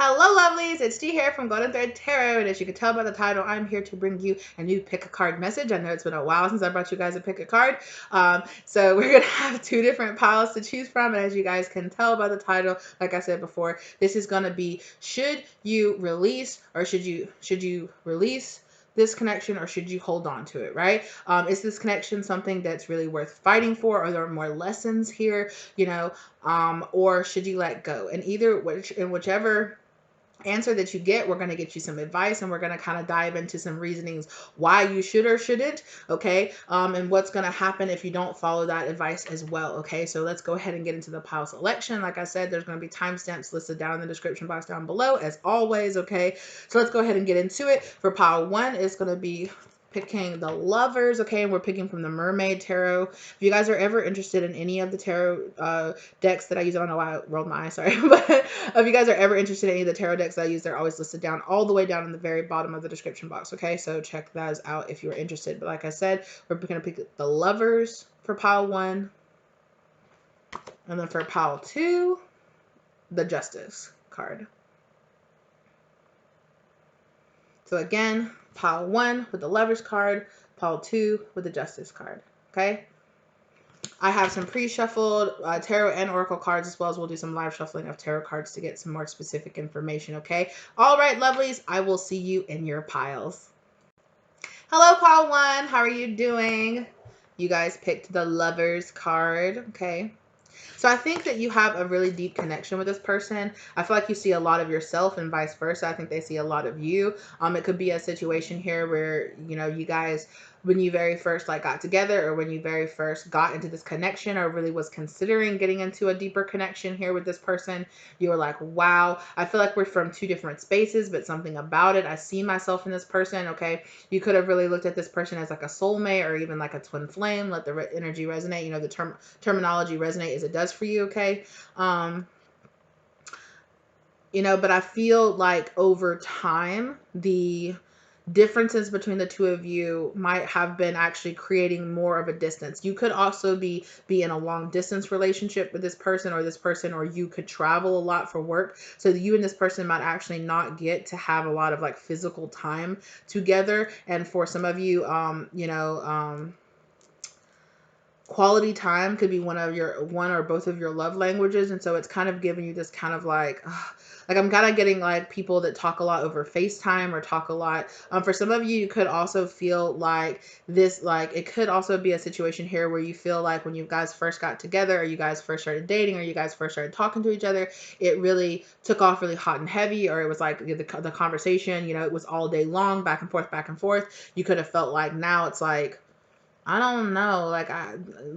Hello, lovelies. It's Dee here from Golden Thread Tarot, and as you can tell by the title, I'm here to bring you a new pick a card message. I know it's been a while since I brought you guys a pick a card, so we're gonna have two different piles to choose from, and as you guys can tell by the title, like I said before, this is gonna be should you release or should you release this connection or should you hold on to it, right? Is this connection something that's really worth fighting for? Are there more lessons here, or should you let go? And whichever answer that you get, we're going to get you some advice and we're going to kind of dive into some reasonings why you should or shouldn't, okay, and what's going to happen if you don't follow that advice as well. Okay, so let's go ahead and get into the pile selection. Like I said, there's going to be timestamps listed down in the description box down below as always. Okay, so let's go ahead and get into it. For pile one, it's going to be picking the Lovers, okay, and we're picking from the Mermaid Tarot. If you guys are ever interested in any of the tarot decks that I use, I don't know why I rolled my eyes, sorry, but if you guys are ever interested in any of the tarot decks that I use, they're always listed down all the way down in the very bottom of the description box, okay, so check those out if you're interested. But like I said, we're going to pick the Lovers for pile one, and then for pile two, the Justice card. So again, pile one with the Lovers card, pile two with the Justice card, okay? I have some pre-shuffled tarot and oracle cards, as well as we'll do some live shuffling of tarot cards to get some more specific information, okay? All right, lovelies, I will see you in your piles. Hello, pile one. How are you doing? You guys picked the Lovers card, okay? So I think that you have a really deep connection with this person. I feel like you see a lot of yourself and vice versa. I think they see a lot of you. It could be a situation here where, you guys, when you very first got together, or when you very first got into this connection or really was considering getting into a deeper connection here with this person, you were like, wow, I feel like we're from two different spaces, but something about it, I see myself in this person, okay? You could have really looked at this person as like a soulmate or even like a twin flame. Let the energy resonate, the terminology resonate as it does for you, okay? But I feel like over time, the differences between the two of you might have been actually creating more of a distance. You could also be in a long distance relationship with this person, or you could travel a lot for work. So you and this person might actually not get to have a lot of physical time together. And for some of you, quality time could be one or both of your love languages. And so it's kind of giving you this kind of I'm kind of getting people that talk a lot over FaceTime or talk a lot. For some of you, you could also feel like this, it could also be a situation here where you feel like when you guys first got together, or you guys first started dating, or you guys first started talking to each other, it really took off really hot and heavy, or it was like the conversation, it was all day long, back and forth, back and forth. You could have felt like now it's like, I don't know,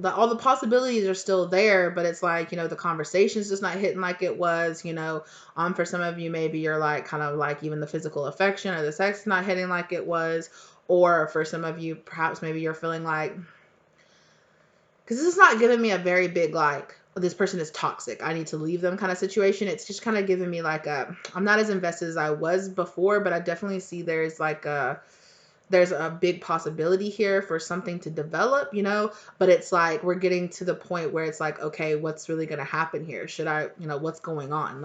all the possibilities are still there, but it's the conversation's just not hitting like it was, for some of you, maybe you're kind of even the physical affection or the sex is not hitting like it was, or for some of you, perhaps maybe you're feeling because this is not giving me a very big, this person is toxic, I need to leave them kind of situation. It's just kind of giving me I'm not as invested as I was before, but I definitely see there's a big possibility here for something to develop, but it's we're getting to the point where it's okay, what's really going to happen here? Should I, what's going on?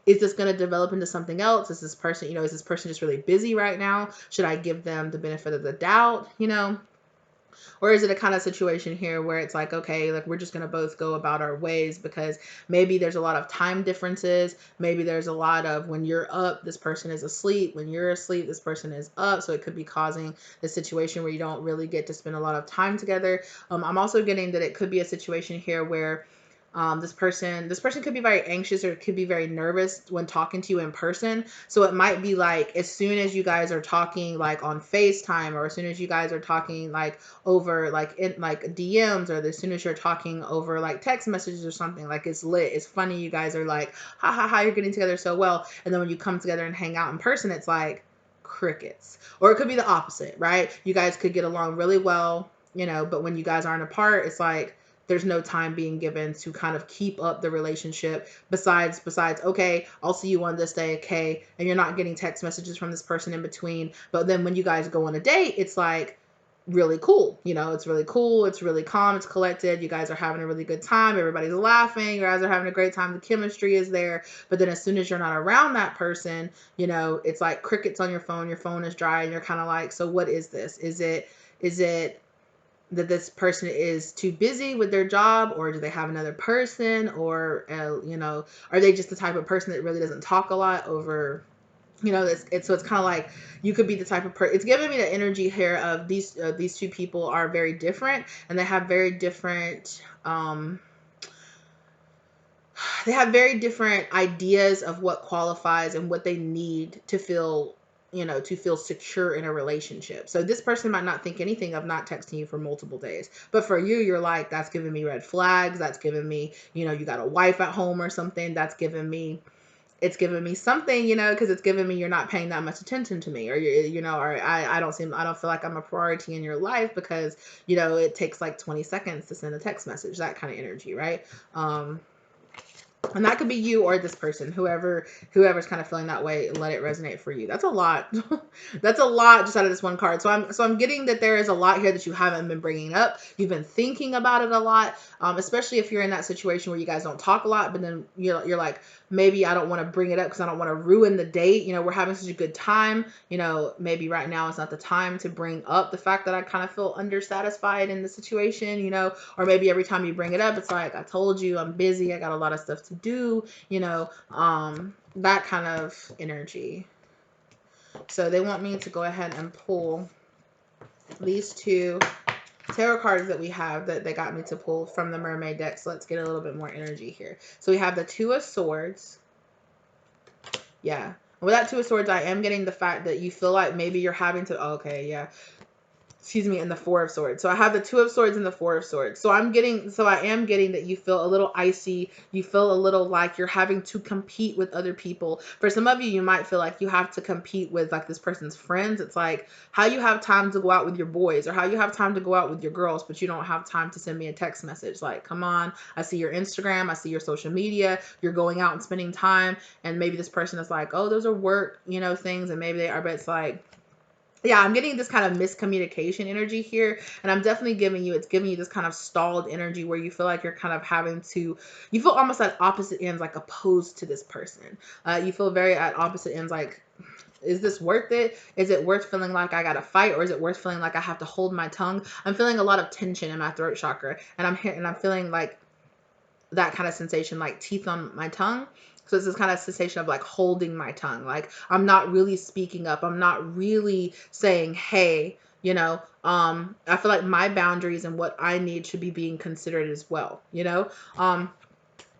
Is this going to develop into something else? Is this person just really busy right now? Should I give them the benefit of the doubt, Or is it a kind of situation here where it's okay, we're just going to both go about our ways, because maybe there's a lot of time differences. Maybe there's a lot of when you're up, this person is asleep. When you're asleep, this person is up. So it could be causing the situation where you don't really get to spend a lot of time together. I'm also getting that it could be a situation here where this person could be very anxious or could be very nervous when talking to you in person. So it might be as soon as you guys are talking on FaceTime, or as soon as you guys are talking over in DMs, or as soon as you're talking over text messages or something, it's lit, it's funny, you guys are ha ha ha, you're getting together so well. And then when you come together and hang out in person, it's crickets. Or it could be the opposite, right? You guys could get along really well, but when you guys aren't apart, it's there's no time being given to kind of keep up the relationship besides, okay, I'll see you on this day, okay, and you're not getting text messages from this person in between. But then when you guys go on a date, it's really cool. You know, it's really cool. It's really calm. It's collected. You guys are having a really good time. Everybody's laughing. You guys are having a great time. The chemistry is there. But then as soon as you're not around that person, you know, it's like crickets on your phone. Your phone is dry and you're kind of like, so what is this? Is it that this person is too busy with their job, or do they have another person, or you know, are they just the type of person that really doesn't talk a lot over, you know, so it's kind of like you could be the type of person. It's giving me the energy here of these two people are very different, and they have very different they have very different ideas of what qualifies and what they need to feel, you know, to feel secure in a relationship. So this person might not think anything of not texting you for multiple days, but for you, you're like, that's giving me red flags. That's giving me, you know, you got a wife at home or something. That's giving me, it's giving me something, you know, because it's giving me you're not paying that much attention to me, or you know, or I don't feel like I'm a priority in your life because, you know, it takes like 20 seconds to send a text message, that kind of energy, right? And that could be you or this person, whoever's kind of feeling that way. Let it resonate for you. That's a lot. That's a lot just out of this one card. So I'm getting that there is a lot here that you haven't been bringing up. You've been thinking about it a lot, especially if you're in that situation where you guys don't talk a lot, but then you're like, maybe I don't want to bring it up because I don't want to ruin the date. You know, we're having such a good time. You know, maybe right now is not the time to bring up the fact that I kind of feel undersatisfied in the situation, you know, or maybe every time you bring it up, it's like, I told you I'm busy. I got a lot of stuff to do, you know, that kind of energy. So they want me to go ahead and pull these two tarot cards that we have that they got me to pull from the mermaid deck. So let's get a little bit more energy here. So we have the Two of Swords. Yeah. With that Two of Swords, I am getting the fact that you feel like maybe you're having to, oh, okay, yeah. Excuse me, and the Four of Swords. So I have the Two of Swords and the Four of Swords. So I am getting that you feel a little icy. You feel a little like you're having to compete with other people. For some of you, you might feel like you have to compete with like this person's friends. It's like how you have time to go out with your boys, or how you have time to go out with your girls, but you don't have time to send me a text message. Like, come on, I see your Instagram, I see your social media, you're going out and spending time, and maybe this person is like, oh, those are work, you know, things, and maybe they are, but it's like, yeah, I'm getting this kind of miscommunication energy here. And I'm definitely it's giving you this kind of stalled energy where you feel like you're kind of having to, you feel almost at opposite ends, like opposed to this person. You feel very at opposite ends, like, is this worth it? Is it worth feeling like I gotta fight, or is it worth feeling like I have to hold my tongue? I'm feeling a lot of tension in my throat chakra, and I'm feeling like that kind of sensation, like teeth on my tongue. So it's this kind of sensation of like holding my tongue. Like I'm not really speaking up. I'm not really saying, hey, you know, I feel like my boundaries and what I need should be being considered as well, you know?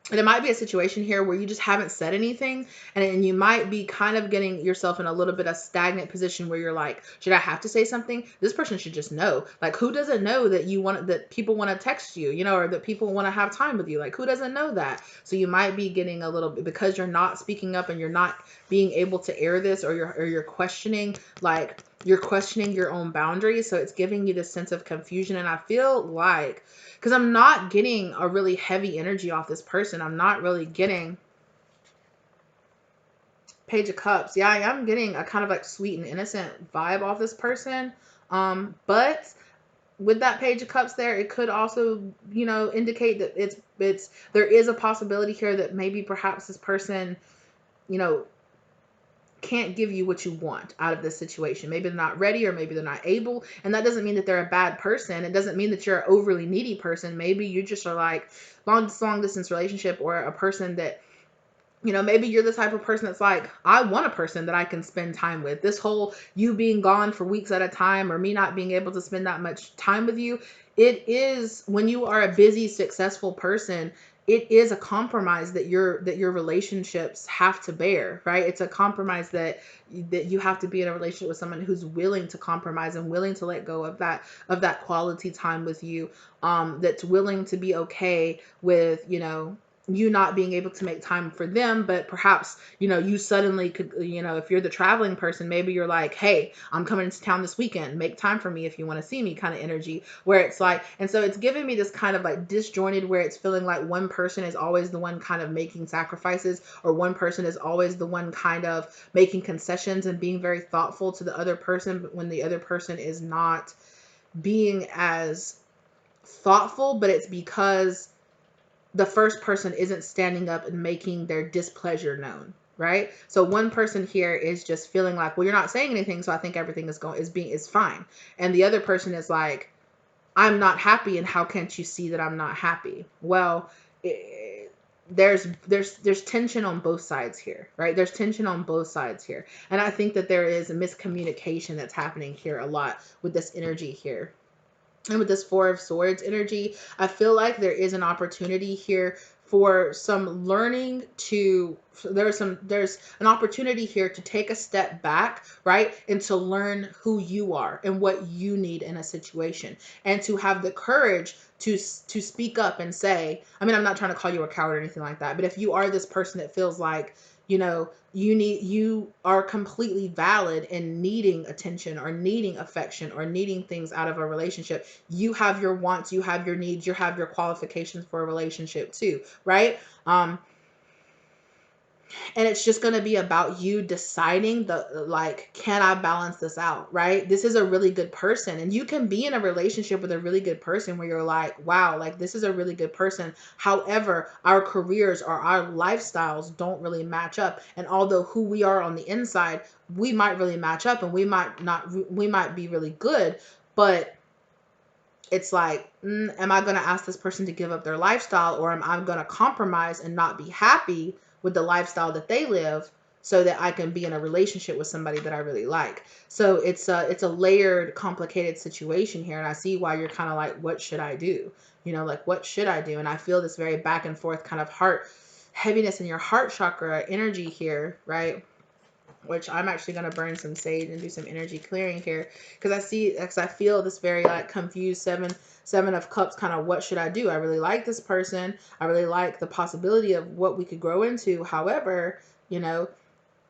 And it might be a situation here where you just haven't said anything, and you might be kind of getting yourself in a little bit of stagnant position where you're like, should I have to say something? This person should just know. Like, who doesn't know that people want to text you, you know, or that people want to have time with you? Like, who doesn't know that? So you might be getting a little bit, because you're not speaking up and you're not being able to air this, or you're questioning, like you're questioning your own boundaries. So it's giving you this sense of confusion. And I feel like, because I'm not getting a really heavy energy off this person. I'm not really getting Page of Cups. Yeah, I am getting a kind of like sweet and innocent vibe off this person. But with that Page of Cups there, it could also, you know, indicate that there is a possibility here that maybe perhaps this person, you know, can't give you what you want out of this situation. Maybe they're not ready, or maybe they're not able. And that doesn't mean that they're a bad person. It doesn't mean that you're an overly needy person. Maybe you just are like long distance relationship, or a person that, you know, maybe you're the type of person that's like, I want a person that I can spend time with. This whole you being gone for weeks at a time, or me not being able to spend that much time with you, it is, when you are a busy, successful person, it is a compromise that your relationships have to bear, right? It's a compromise that you have to be in a relationship with someone who's willing to compromise and willing to let go of that quality time with you, that's willing to be okay with, you know, you not being able to make time for them, but perhaps, you know, you suddenly could, you know, if you're the traveling person, maybe you're like, hey, I'm coming into town this weekend, make time for me if you want to see me, kind of energy, where it's like, and so it's giving me this kind of like disjointed, where it's feeling like one person is always the one kind of making sacrifices, or one person is always the one kind of making concessions and being very thoughtful to the other person, but when the other person is not, being as thoughtful, but it's because the first person isn't standing up and making their displeasure known, right? So one person here is just feeling like, well, you're not saying anything, so I think everything is fine. And the other person is like, I'm not happy, and how can't you see that I'm not happy? Well, there's tension on both sides here, right? There's tension on both sides here. And I think that there is a miscommunication that's happening here a lot with this energy here. And with this Four of Swords energy, I feel like there is an opportunity here for some learning to there's an opportunity here to take a step back, right? And to learn who you are and what you need in a situation, and to have the courage to speak up and say, I mean, I'm not trying to call you a coward or anything like that, but if you are this person that feels like, you are completely valid in needing attention or needing affection or needing things out of a relationship. You have your wants, you have your needs, you have your qualifications for a relationship too, right? And it's just going to be about you deciding can I balance this out, right? This is a really good person, and you can be in a relationship with a really good person where you're like, wow, like this is a really good person. However, our careers or our lifestyles don't really match up, and although who we are on the inside, we might really match up, and we might be really good, but it's like, am I going to ask this person to give up their lifestyle, or am I going to compromise and not be happy with the lifestyle that they live so that I can be in a relationship with somebody that I really like? So it's a layered, complicated situation here. And I see why you're kind of like, what should I do? Like, what should I do? And I feel this very back and forth kind of heart heaviness in your heart chakra energy here, right? Which I'm actually going to burn some sage and do some energy clearing here, because I feel this very like confused seven of cups, kind of what should I do? I really like this person. I really like the possibility of what we could grow into. However,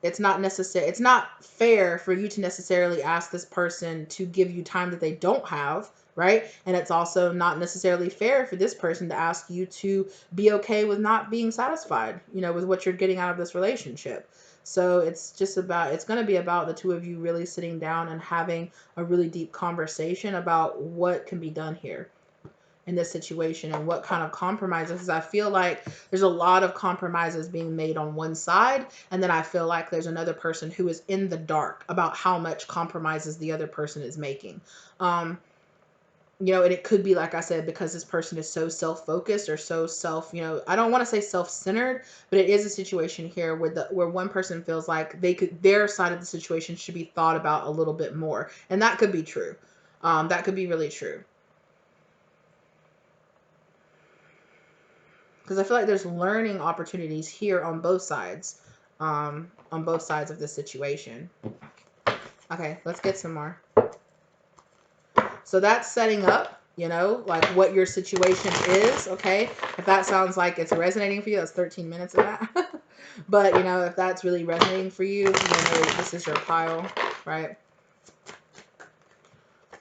it's not fair for you to necessarily ask this person to give you time that they don't have, right? And it's also not necessarily fair for this person to ask you to be okay with not being satisfied, with what you're getting out of this relationship. So it's going to be about the two of you really sitting down and having a really deep conversation about what can be done here in this situation and what kind of compromises. Because I feel like there's a lot of compromises being made on one side, and then I feel like there's another person who is in the dark about how much compromises the other person is making. And it could be, like I said, because this person is so self-focused or so I don't want to say self-centered, but it is a situation here where one person feels like their side of the situation should be thought about a little bit more. And that could be true. That could be really true. Because I feel like there's learning opportunities here on both sides of the situation. Okay, let's get some more. So that's setting up, like what your situation is, okay? If that sounds like it's resonating for you, that's 13 minutes of that. But, if that's really resonating for you, this is your pile, right?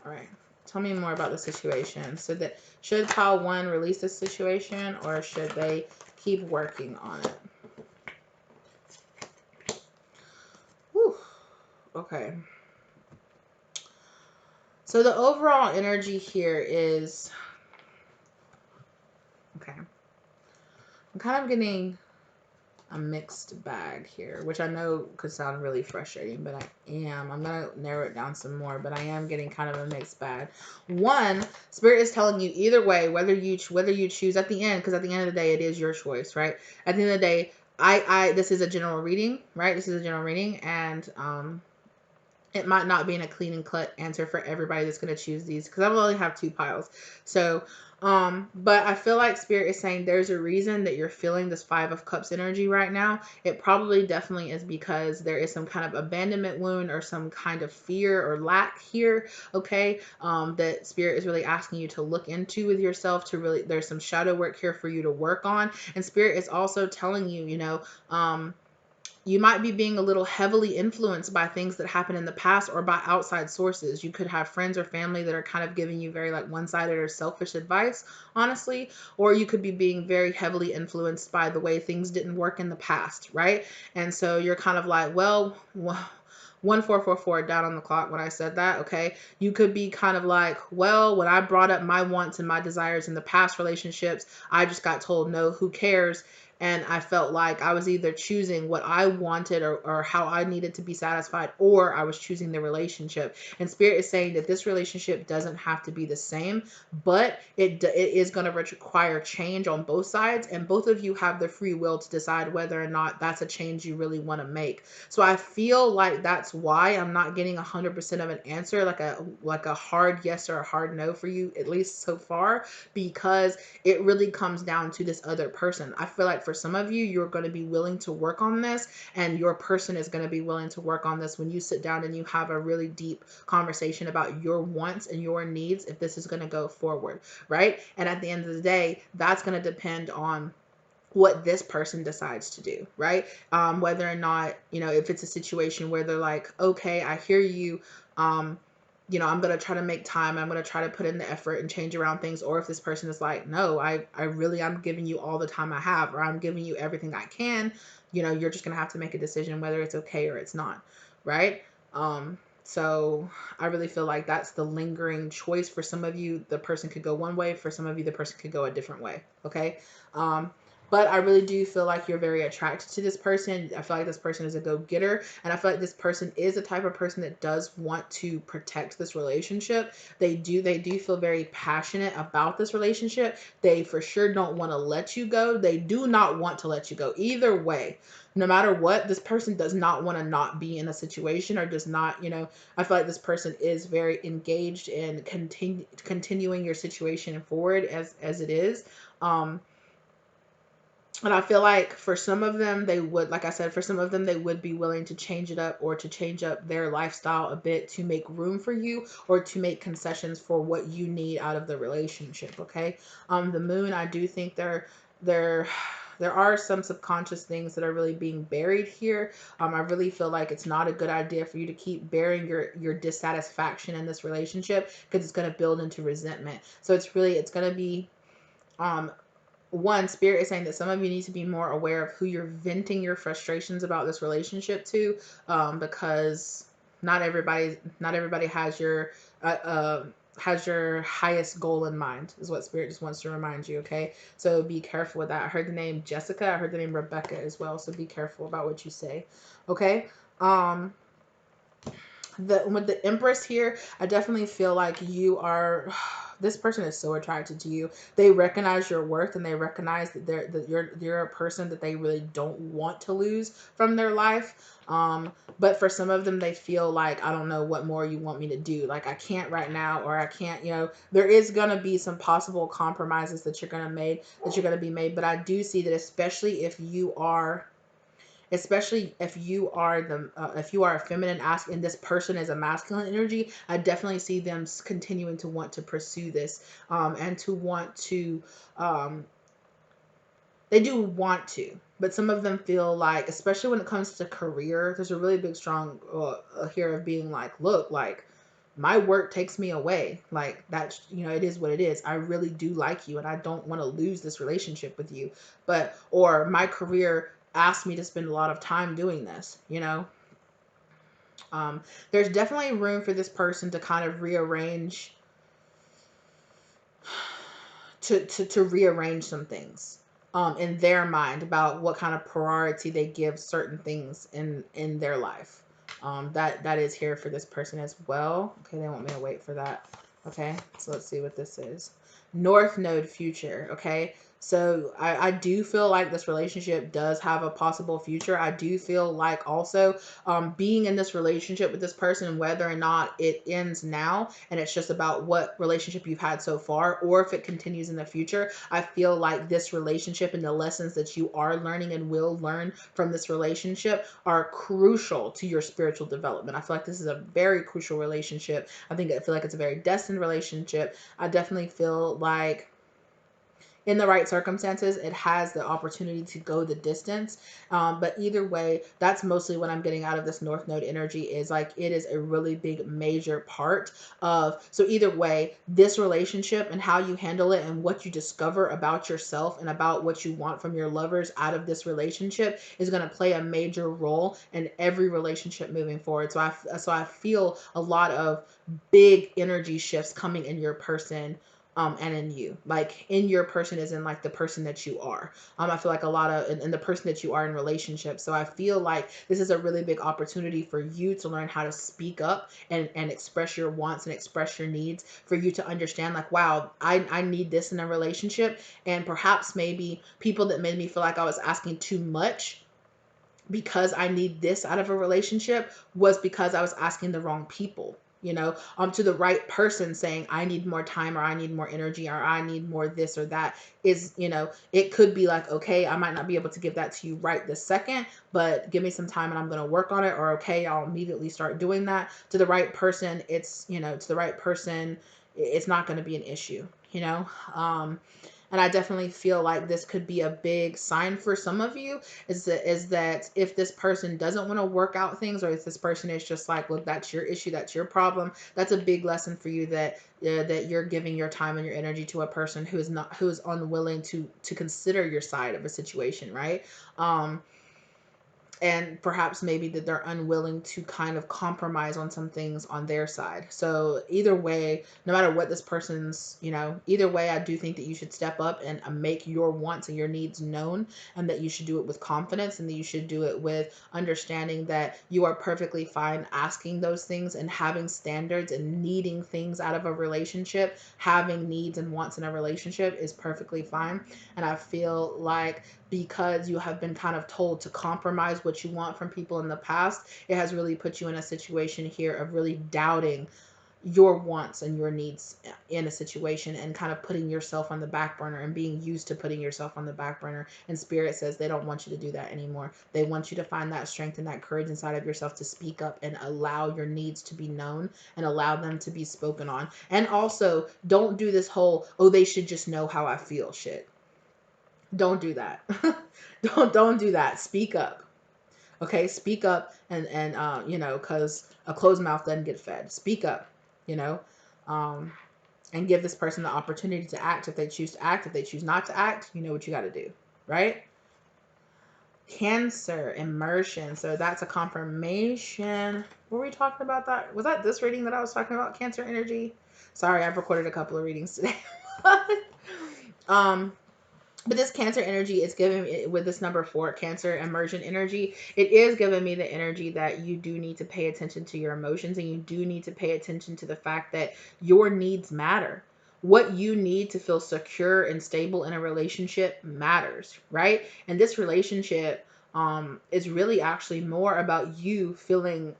All right. Tell me more about the situation. So should pile 1 release this situation, or should they keep working on it? Whew. Okay. So the overall energy here is, okay, I'm kind of getting a mixed bag here, which I know could sound really frustrating, but I'm going to narrow it down some more, but I am getting kind of a mixed bag. One, Spirit is telling you either way, whether you choose at the end, because at the end of the day, it is your choice, right? At the end of the day, this is a general reading, right? This is a general reading, and, it might not be in a clean and cut answer for everybody that's going to choose these, because I only have 2 piles. So, but I feel like Spirit is saying there's a reason that you're feeling this 5 of Cups energy right now. It probably definitely is because there is some kind of abandonment wound or some kind of fear or lack here, okay? That Spirit is really asking you to look into with yourself, there's some shadow work here for you to work on. And Spirit is also telling you, you might be being a little heavily influenced by things that happened in the past or by outside sources. You could have friends or family that are kind of giving you very like one-sided or selfish advice, honestly, or you could be being very heavily influenced by the way things didn't work in the past, right? And so you're kind of like, well, 1444 down on the clock when I said that, okay? You could be kind of like, well, when I brought up my wants and my desires in the past relationships, I just got told no, who cares? And I felt like I was either choosing what I wanted, or how I needed to be satisfied, or I was choosing the relationship. And Spirit is saying that this relationship doesn't have to be the same, but it is going to require change on both sides. And both of you have the free will to decide whether or not that's a change you really want to make. So I feel like that's why I'm not getting 100% of an answer, like a hard yes or a hard no for you, at least so far, because it really comes down to this other person. I feel like for some of you, you're going to be willing to work on this, and your person is going to be willing to work on this when you sit down and you have a really deep conversation about your wants and your needs, if this is going to go forward, right? And at the end of the day, that's going to depend on what this person decides to do, right? Whether or not, if it's a situation where they're like, okay, I hear you, I'm going to try to make time. I'm going to try to put in the effort and change around things. Or if this person is like, no, I'm giving you all the time I have, or I'm giving you everything I can, you're just going to have to make a decision whether it's okay or it's not, right? So I really feel like that's the lingering choice. For some of you, the person could go one way. For some of you, the person could go a different way. Okay. But I really do feel like you're very attracted to this person. I feel like this person is a go-getter. And I feel like this person is the type of person that does want to protect this relationship. They do feel very passionate about this relationship. They for sure don't want to let you go. They do not want to let you go. Either way, no matter what, this person does not want to not be in a situation, or does not, I feel like this person is very engaged in continuing your situation forward as it is. And I feel like for some of them, they would, like I said, for some of them, they would be willing to change it up, or to change up their lifestyle a bit to make room for you, or to make concessions for what you need out of the relationship. Okay. The moon, I do think there are some subconscious things that are really being buried here. I really feel like it's not a good idea for you to keep burying your dissatisfaction in this relationship, because it's going to build into resentment. So it's going to be, one, Spirit is saying that some of you need to be more aware of who you're venting your frustrations about this relationship to, because not everybody has your highest goal in mind, is what Spirit just wants to remind you. Okay, so be careful with that. I heard the name Jessica, I heard the name Rebecca as well, so be careful about what you say. Okay. With the Empress here, I definitely feel like you are this person is so attracted to you. They recognize your worth, and they recognize that you're a person that they really don't want to lose from their life. But for some of them, they feel like, I don't know what more you want me to do. Like, I can't right now, or I can't, there is going to be some possible compromises that you're going to be made. But I do see that, especially if you are if you are a feminine ask and this person is a masculine energy, I definitely see them continuing to want to pursue this, and to want to, they do want to, but some of them feel like, especially when it comes to career, there's a really big strong here of being like, look, like, my work takes me away. Like, that's, it is what it is. I really do like you, and I don't want to lose this relationship with you. Or my career asked me to spend a lot of time doing this, there's definitely room for this person to kind of rearrange, to rearrange some things, in their mind, about what kind of priority they give certain things in their life. That is here for this person as well. Okay, they want me to wait for that. Okay, so let's see what this is. North Node future. Okay, so I do feel like this relationship does have a possible future. I do feel like also, being in this relationship with this person, whether or not it ends now and it's just about what relationship you've had so far, or if it continues in the future, I feel like this relationship and the lessons that you are learning and will learn from this relationship are crucial to your spiritual development. I feel like this is a very crucial relationship. I feel like it's a very destined relationship. I definitely feel like in the right circumstances, it has the opportunity to go the distance. But either way, that's mostly what I'm getting out of this North Node energy, is like it is a really big major part of, so either way, this relationship and how you handle it and what you discover about yourself and about what you want from your lovers out of this relationship is going to play a major role in every relationship moving forward. So I feel a lot of big energy shifts coming in your person, and in you. Like in your person is in like the person that you are. I feel like a lot of in the person that you are in relationships. So I feel like this is a really big opportunity for you to learn how to speak up and express your wants and express your needs, for you to understand like, wow, I need this in a relationship. And perhaps maybe people that made me feel like I was asking too much because I need this out of a relationship was because I was asking the wrong people, to the right person, saying I need more time, or I need more energy, or I need more this or that is, it could be like, okay, I might not be able to give that to you right this second, but give me some time and I'm going to work on it. Or, okay, I'll immediately start doing that. To the right person, it's not going to be an issue, and I definitely feel like this could be a big sign for some of you, is that if this person doesn't want to work out things, or if this person is just like, look, that's your issue, that's your problem, that's a big lesson for you, that you're giving your time and your energy to a person who is unwilling to consider your side of a situation, right? And perhaps maybe that they're unwilling to kind of compromise on some things on their side. So either way, no matter what this person's, either way, I do think that you should step up and make your wants and your needs known, and that you should do it with confidence, and that you should do it with understanding that you are perfectly fine asking those things and having standards and needing things out of a relationship. Having needs and wants in a relationship is perfectly fine. And I feel like, because you have been kind of told to compromise what you want from people in the past, it has really put you in a situation here of really doubting your wants and your needs in a situation, and kind of putting yourself on the back burner and being used to putting yourself on the back burner. And Spirit says they don't want you to do that anymore. They want you to find that strength and that courage inside of yourself to speak up and allow your needs to be known and allow them to be spoken on. And also, don't do this whole, oh, they should just know how I feel shit. Don't do that. Don't do that. Speak up. Okay, speak up, and because a closed mouth doesn't get fed. Speak up, you know, um, and give this person the opportunity to act. If they choose to act, if they choose not to act, you know what you got to do, right? Cancer, immersion. So that's a confirmation. Were we talking about that? Was that this reading that I was talking about? Cancer energy. Sorry, I've recorded a couple of readings today. um but this Cancer energy is giving me, with this number 4, Cancer immersion energy, it is giving me the energy that you do need to pay attention to your emotions, and you do need to pay attention to the fact that your needs matter. What you need to feel secure and stable in a relationship matters, right? And this relationship is really actually more about you feeling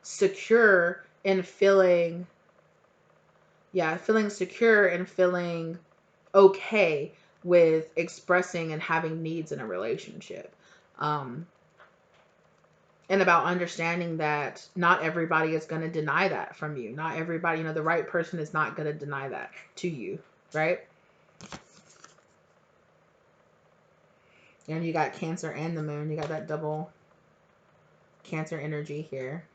secure and feeling secure and feeling okay with expressing and having needs in a relationship. Um, and about understanding that not everybody is going to deny that from you. Not everybody, the right person is not going to deny that to you, right? And you got Cancer and the Moon. You got that double Cancer energy here.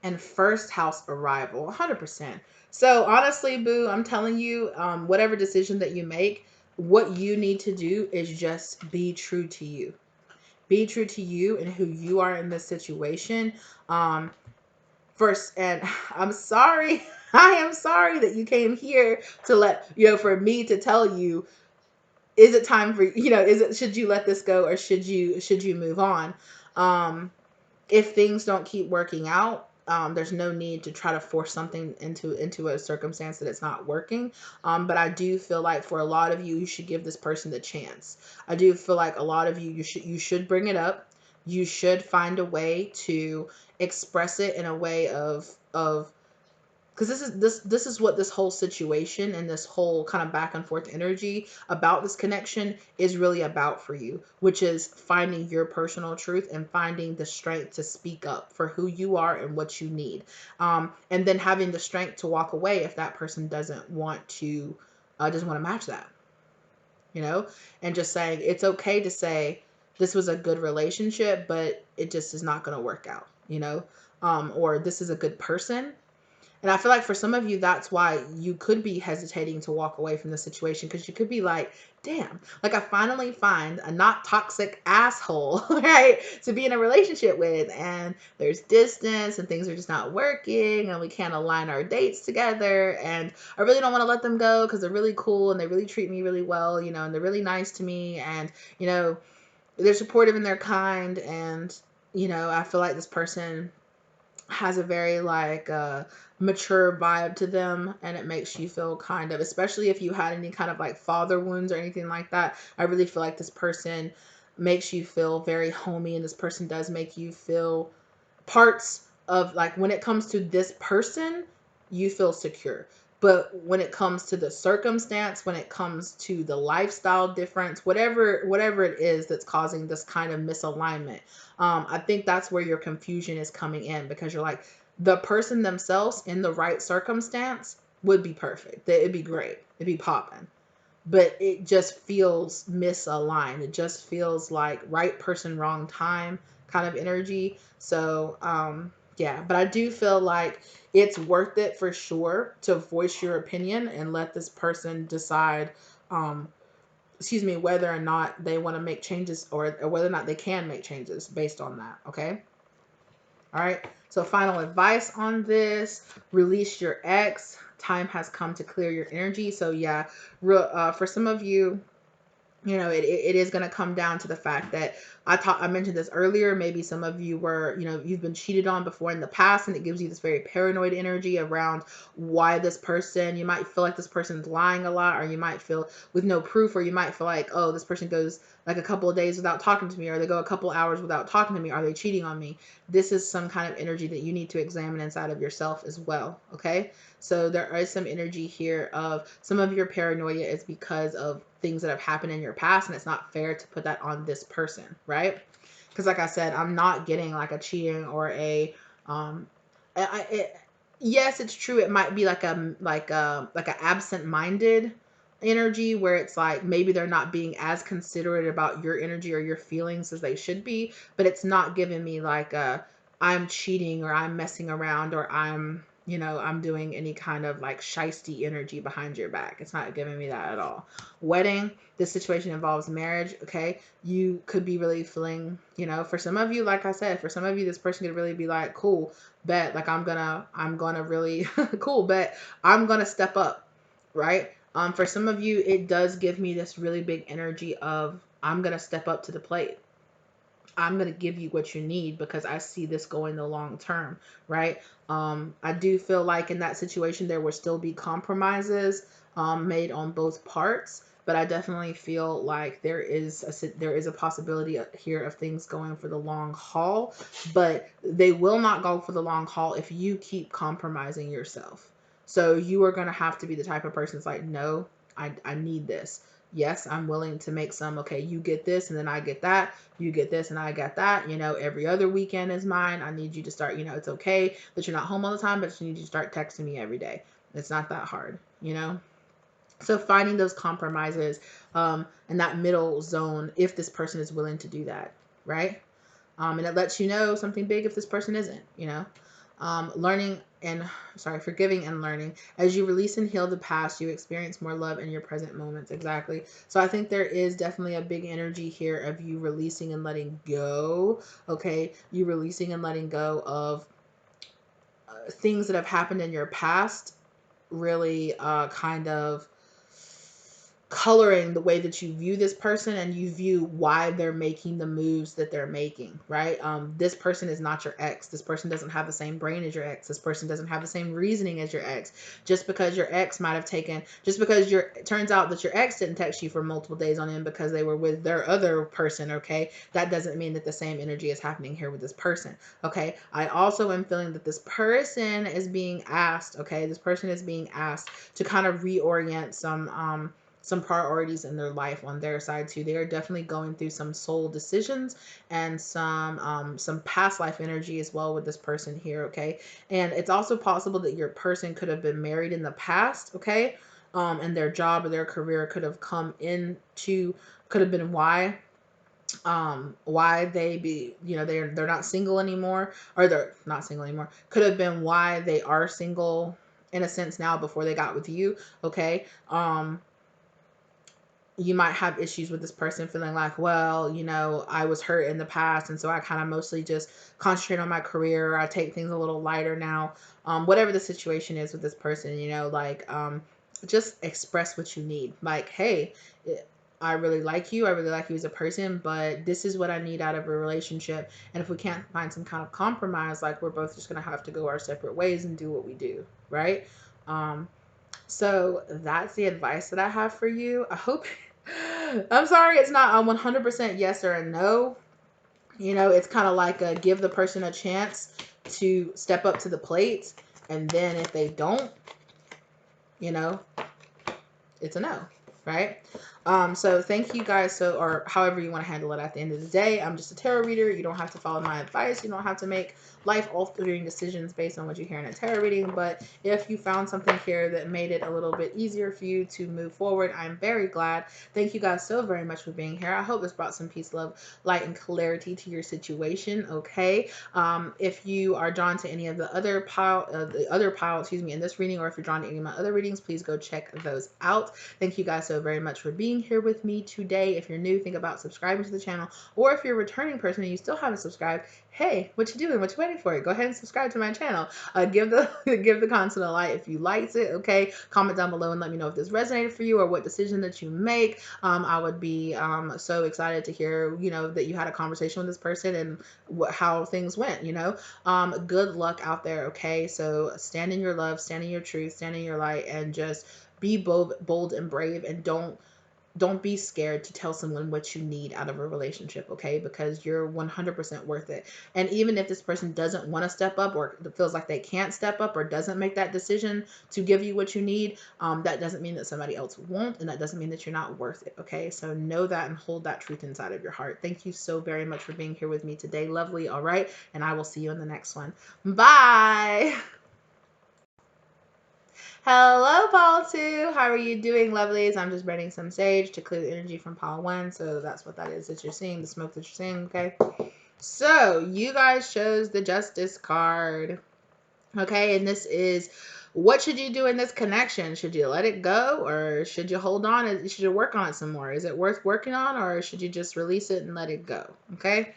And first house arrival, 100%. So honestly, boo, I'm telling you, whatever decision that you make, what you need to do is just be true to you. Be true to you and who you are in this situation. First, and I'm sorry. I am sorry that you came here to for me to tell you, is it time for, should you let this go, or should you move on? If things don't keep working out, there's no need to try to force something into a circumstance that it's not working. But I do feel like for a lot of you, you should give this person the chance. I do feel like a lot of you should bring it up. You should find a way to express it in a way of because this is what this whole situation and this whole kind of back and forth energy about this connection is really about for you, which is finding your personal truth and finding the strength to speak up for who you are and what you need, and then having the strength to walk away if that person doesn't want to match that, you know, and just saying it's okay to say this was a good relationship, but it just is not going to work out, you know, or this is a good person. And I feel like for some of you, that's why you could be hesitating to walk away from the situation, because you could be like, damn, like I finally find a not toxic asshole, right, to be in a relationship with. And there's distance and things are just not working and we can't align our dates together. And I really don't want to let them go because they're really cool and they really treat me really well, you know, and they're really nice to me. And, you know, they're supportive and they're kind. And, you know, I feel like this person has a very like mature vibe to them, and it makes you feel kind of, especially if you had any kind of like father wounds or anything like that, I really feel like this person makes you feel very homey, and this person does make you feel parts of, like, when it comes to this person, you feel secure. But when it comes to the circumstance, when it comes to the lifestyle difference, whatever it is that's causing this kind of misalignment, I think that's where your confusion is coming in, because you're like, the person themselves in the right circumstance would be perfect. It'd be great. It'd be popping. But it just feels misaligned. It just feels like right person, wrong time kind of energy. So, yeah, but I do feel like it's worth it for sure to voice your opinion and let this person decide, um, whether or not they want to make changes, or whether or not they can make changes based on that. Okay. All right. So final advice on this: release your ex. Time has come to clear your energy. So yeah, for some of you, you know, it is going to come down to the fact that I mentioned this earlier. Maybe some of you were, you know, you've been cheated on before in the past, and it gives you this very paranoid energy around why this person, you might feel like this person's lying a lot, or you might feel with no proof, or you might feel like, oh, this person goes like a couple of days without talking to me, or they go a couple hours without talking to me. Are they cheating on me? This is some kind of energy that you need to examine inside of yourself as well. Okay. So there is some energy here of some of your paranoia is because of things that have happened in your past, and it's not fair to put that on this person, right? Because like I said, I'm not getting like a cheating or a yes, it's true, it might be like a absent-minded energy, where it's like maybe they're not being as considerate about your energy or your feelings as they should be, but it's not giving me like a I'm cheating or I'm messing around or I'm, you know, I'm doing any kind of like shisty energy behind your back. It's not giving me that at all. Wedding, this situation involves marriage. Okay. You could be really feeling, you know, for some of you, like I said, for some of you, this person could really be like, cool, bet, like I'm gonna really cool, bet I'm gonna step up. Right. For some of you, it does give me this really big energy of I'm gonna step up to the plate. I'm going to give you what you need because I see this going the long term, right? I do feel like in that situation, there will still be compromises made on both parts, but I definitely feel like there is a possibility here of things going for the long haul, but they will not go for the long haul if you keep compromising yourself. So you are going to have to be the type of person that's like, no, I need this. Yes, I'm willing to make some, okay, you get this and then I get that. You get this and I get that. You know, every other weekend is mine. I need you to start, you know, it's okay that you're not home all the time, but you need you to start texting me every day. It's not that hard, you know? So finding those compromises and that middle zone, if this person is willing to do that, right? And it lets you know something big if this person isn't, you know? Learning and forgiving and learning. As you release and heal the past, you experience more love in your present moments. Exactly. So I think there is definitely a big energy here of you releasing and letting go. Okay. You releasing and letting go of things that have happened in your past, really kind of coloring the way that you view this person, and you view why they're making the moves that they're making, right? This person is not your ex. This person doesn't have the same brain as your ex. This person doesn't have the same reasoning as your ex. Just because your ex might have taken, just because it turns out that your ex didn't text you for multiple days on end because they were with their other person, okay? That doesn't mean that the same energy is happening here with this person, okay? I also am feeling that this person is being asked, okay? This person is being asked to kind of reorient some priorities in their life on their side too. They are definitely going through some soul decisions and some past life energy as well with this person here, okay? And it's also possible that your person could have been married in the past, okay? And their job or their career could have come into, could have been why they be, you know, they're not single anymore, or they're not single anymore. Could have been why they are single in a sense now before they got with you, okay? You might have issues with this person feeling like, well, you know, I was hurt in the past, and so I kind of mostly just concentrate on my career, or I take things a little lighter now. Whatever the situation is with this person, you know, like, just express what you need. Like, hey, I really like you. I really like you as a person, but this is what I need out of a relationship. And if we can't find some kind of compromise, like, we're both just going to have to go our separate ways and do what we do, right? So that's the advice that I have for you. I hope, I'm sorry, it's not a 100% yes or a no. You know, it's kind of like a give the person a chance to step up to the plate. And then if they don't, you know, it's a no, right? So thank you guys. So, or however you want to handle it at the end of the day, I'm just a tarot reader. You don't have to follow my advice. You don't have to make life altering decisions based on what you hear in a tarot reading. But if you found something here that made it a little bit easier for you to move forward, I'm very glad. Thank you guys so very much for being here. I hope this brought some peace, love, light, and clarity to your situation. Okay. If you are drawn to any of the other pile, excuse me, in this reading, or if you're drawn to any of my other readings, please go check those out. Thank you guys so very much for being here with me today. If you're new, think about subscribing to the channel, or if you're a returning person and you still haven't subscribed, hey, what you doing? What you waiting for? Go ahead and subscribe to my channel. Give the give the content a like if you liked it. Okay, comment down below and let me know if this resonated for you or what decision that you make. I would be so excited to hear, you know, that you had a conversation with this person and how things went. You know, good luck out there. Okay, so stand in your love, stand in your truth, stand in your light, and just be bold and brave, and don't be scared to tell someone what you need out of a relationship, okay? Because you're 100% worth it. And even if this person doesn't want to step up, or feels like they can't step up, or doesn't make that decision to give you what you need, that doesn't mean that somebody else won't, and that doesn't mean that you're not worth it, okay? So know that and hold that truth inside of your heart. Thank you so very much for being here with me today, lovely, all right? And I will see you in the next one. Bye! Hello, Pile 2. How are you doing, lovelies? I'm just burning some sage to clear the energy from Pile 1. So that's what that is that you're seeing, the smoke that you're seeing, okay? So you guys chose the Justice card, okay? And this is, what should you do in this connection? Should you let it go, or should you hold on? Should you work on it some more? Is it worth working on, or should you just release it and let it go, okay?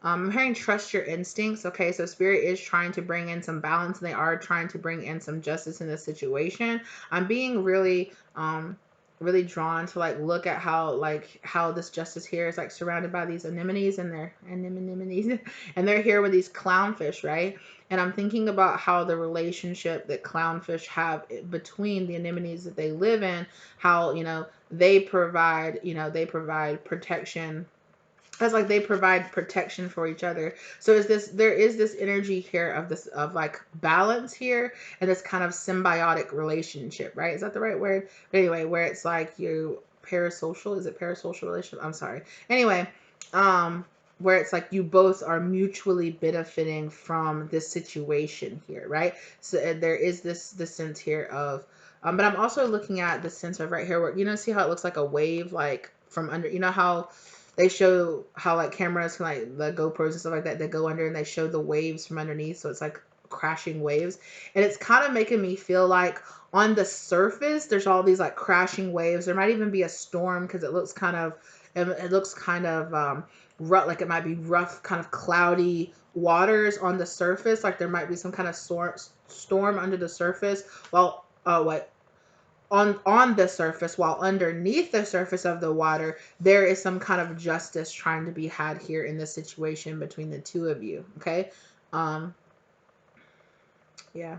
I'm hearing trust your instincts. Okay, so Spirit is trying to bring in some balance. They are trying to bring in some justice in this situation. I'm being really, really drawn to like look at how this justice here is like surrounded by these anemones, and they're anemones, and they're here with these clownfish, right? And I'm thinking about how the relationship that clownfish have between the anemones that they live in, how, you know, they provide protection. It's like they provide protection for each other. So there is this energy here of this, of like balance here, and this kind of symbiotic relationship, right? Is that the right word? But anyway, where it's like you parasocial, is it parasocial relationship? I'm sorry. Anyway, where it's like you both are mutually benefiting from this situation here, right? So there is this sense here of but I'm also looking at the sense of right here where, you know, see how it looks like a wave, like from under, you know how they show how like cameras, like the GoPros and stuff like that, they go under and they show the waves from underneath. So it's like crashing waves. And it's kind of making me feel like on the surface, there's all these like crashing waves. There might even be a storm because it looks kind of rough, like it might be rough, kind of cloudy waters on the surface. Like there might be some kind of storm under the surface. Well, what? on the surface, while underneath the surface of the water there is some kind of justice trying to be had here in this situation between the two of you. Okay. um yeah.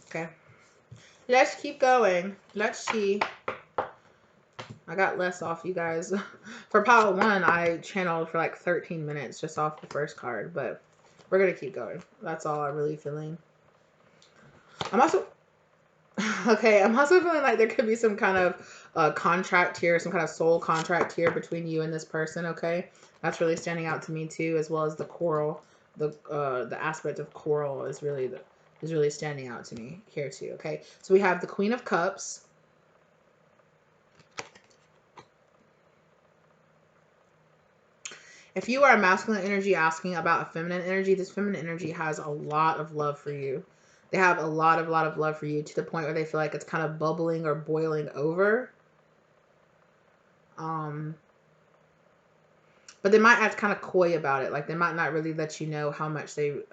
Okay, let's keep going. Let's see. I got less off, you guys. For pile one, I channeled for like 13 minutes just off the first card, but we're gonna keep going. That's all I'm really feeling. I'm also okay. I'm also feeling like there could be some kind of contract here, some kind of soul contract here between you and this person. Okay, that's really standing out to me too, as well as the coral. The aspect of coral is really standing out to me here too. Okay, so we have the Queen of Cups. If you are a masculine energy asking about a feminine energy, this feminine energy has a lot of love for you. They have a lot of love for you, to the point where they feel like it's kind of bubbling or boiling over. Um, but they might act kind of coy about it. Like, they might not really let you know how much like,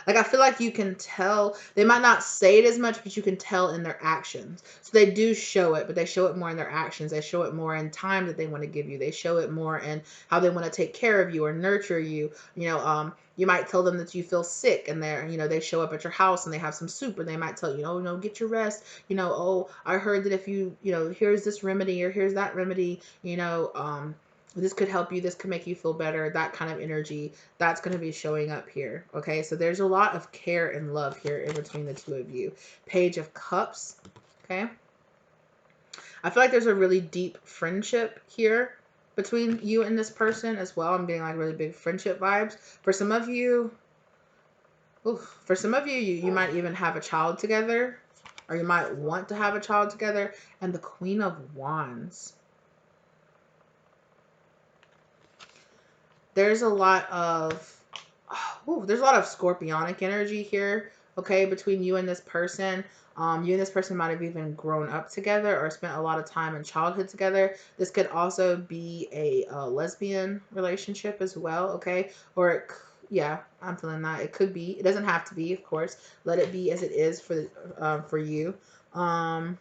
I feel like you can tell. They might not say it as much, but you can tell in their actions. So they do show it, but they show it more in their actions. They show it more in time that they want to give you. They show it more in how they want to take care of you or nurture you. You might tell them that you feel sick, and they show up at your house and they have some soup, and they might tell you, oh, no, get your rest. Oh, I heard that if here's this remedy or here's that remedy, this could help you, this could make you feel better. That kind of energy, that's going to be showing up here. Okay, so there's a lot of care and love here in between the two of you. Page of Cups. Okay, I feel like there's a really deep friendship here between you and this person as well. I'm getting like really big friendship vibes. For some of you, you might even have a child together, or you might want to have a child together. And the Queen of Wands. There's a lot of scorpionic energy here, okay, between you and this person. You and this person might have even grown up together or spent a lot of time in childhood together. This could also be a lesbian relationship as well, okay? Yeah, I'm feeling that. It could be. It doesn't have to be, of course. Let it be as it is for you. I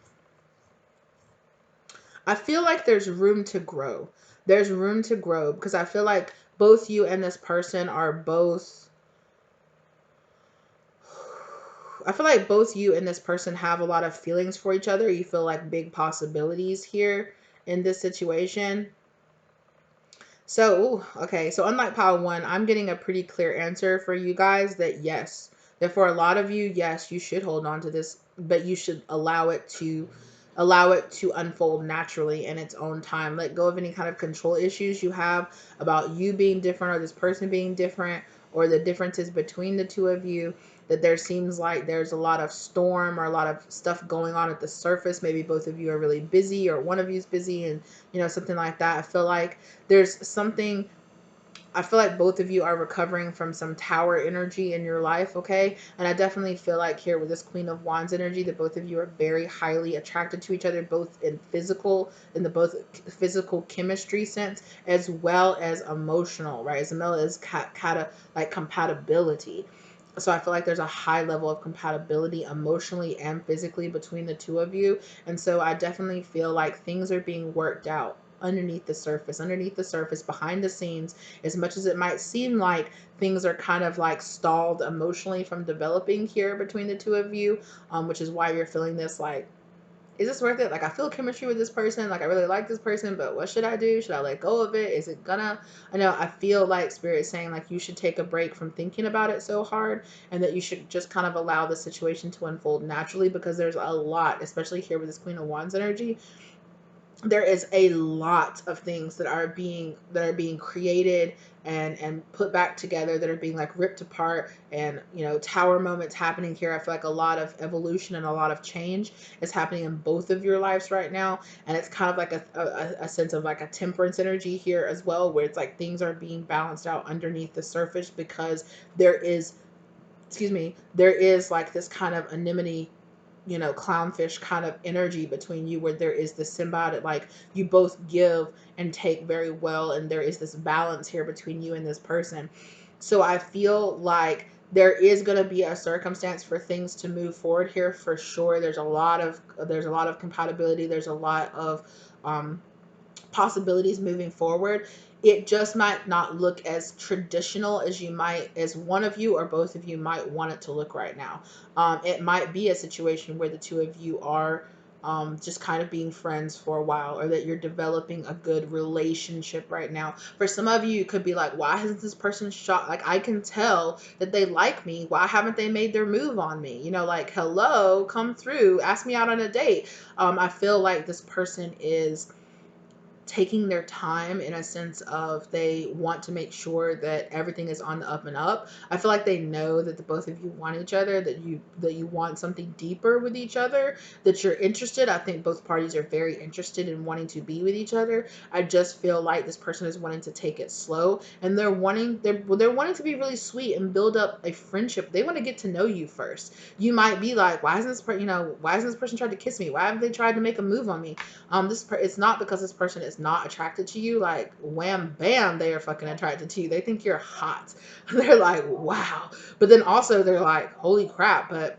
feel like there's room to grow. There's room to grow because I feel like both you and this person are both. I feel like both you and this person have a lot of feelings for each other. You feel like big possibilities here in this situation. So, okay. So unlike pile one, I'm getting a pretty clear answer for you guys that yes, that for a lot of you, yes, you should hold on to this, but you should allow it to unfold naturally in its own time. Let go of any kind of control issues you have about you being different or this person being different or the differences between the two of you. That there seems like there's a lot of storm or a lot of stuff going on at the surface. Maybe both of you are really busy or one of you's busy, and something like that. There's something I feel like both of you are recovering from some tower energy in your life, okay? And I definitely feel like here with this Queen of Wands energy that both of you are very highly attracted to each other, both in the both physical chemistry sense, as well as emotional, right? As well as like compatibility. So I feel like there's a high level of compatibility emotionally and physically between the two of you. And so I definitely feel like things are being worked out underneath the surface, behind the scenes. As much as it might seem like things are kind of like stalled emotionally from developing here between the two of you, which is why you're feeling this like, is this worth it? Like, I feel chemistry with this person. Like, I really like this person, but what should I do? Should I let go of it? Is it gonna? I know I feel like Spirit saying like you should take a break from thinking about it so hard, and that you should just kind of allow the situation to unfold naturally, because there's a lot, especially here with this Queen of Wands energy. There is a lot of things that are being created and put back together, that are being like ripped apart, and tower moments happening here. I feel like a lot of evolution and a lot of change is happening in both of your lives right now, and it's kind of like a sense of like a temperance energy here as well, where it's like things are being balanced out underneath the surface, because there is, excuse me, there is like this kind of anemone, clownfish kind of energy between you, where there is this symbiotic, like you both give and take very well, and there is this balance here between you and this person. So I feel like there is going to be a circumstance for things to move forward here for sure. There's a lot of compatibility. There's a lot of um, possibilities moving forward. It just might not look as traditional as as one of you or both of you might want it to look right now. It might be a situation where the two of you are just kind of being friends for a while, or that you're developing a good relationship right now. For some of you, it could be like, why hasn't this person shot? Like, I can tell that they like me. Why haven't they made their move on me? Like, hello, come through, ask me out on a date. I feel like this person is taking their time in a sense of they want to make sure that everything is on the up and up. I feel like they know that the both of you want each other, that you want something deeper with each other, that you're interested. I think both parties are very interested in wanting to be with each other. I just feel like this person is wanting to take it slow, and they're wanting to be really sweet and build up a friendship. They want to get to know you first. You might be like, why hasn't this person tried to kiss me? Why haven't they tried to make a move on me? It's not because this person is not attracted to you. Like, wham bam, they are fucking attracted to you. They think you're hot. They're like, wow. But then also they're like, holy crap. But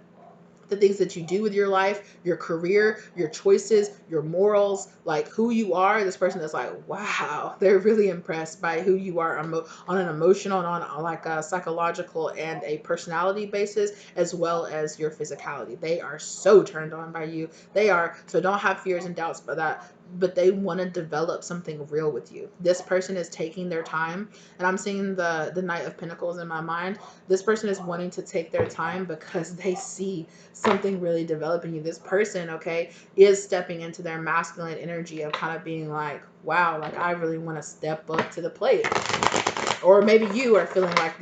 the things that you do with your life, your career, your choices, your morals, like who you are, this person is like, wow, they're really impressed by who you are on an emotional and on like a psychological and a personality basis, as well as your physicality. They are so turned on by you. They are. So don't have fears and doubts about that. But they want to develop something real with you. This person is taking their time, and I'm seeing the Knight of Pentacles in my mind. This person is wanting to take their time because they see something really developing you. This person, okay, is stepping into their masculine energy of kind of being like, wow, like I really want to step up to the plate. Or maybe you are feeling like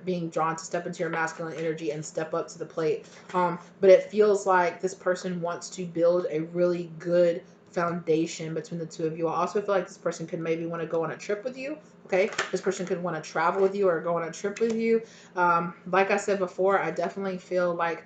being drawn to step into your masculine energy and step up to the plate. But it feels like this person wants to build a really good foundation between the two of you. I also feel like this person could maybe want to go on a trip with you. Okay, this person could want to travel with you or go on a trip with you. Like I said before, I definitely feel like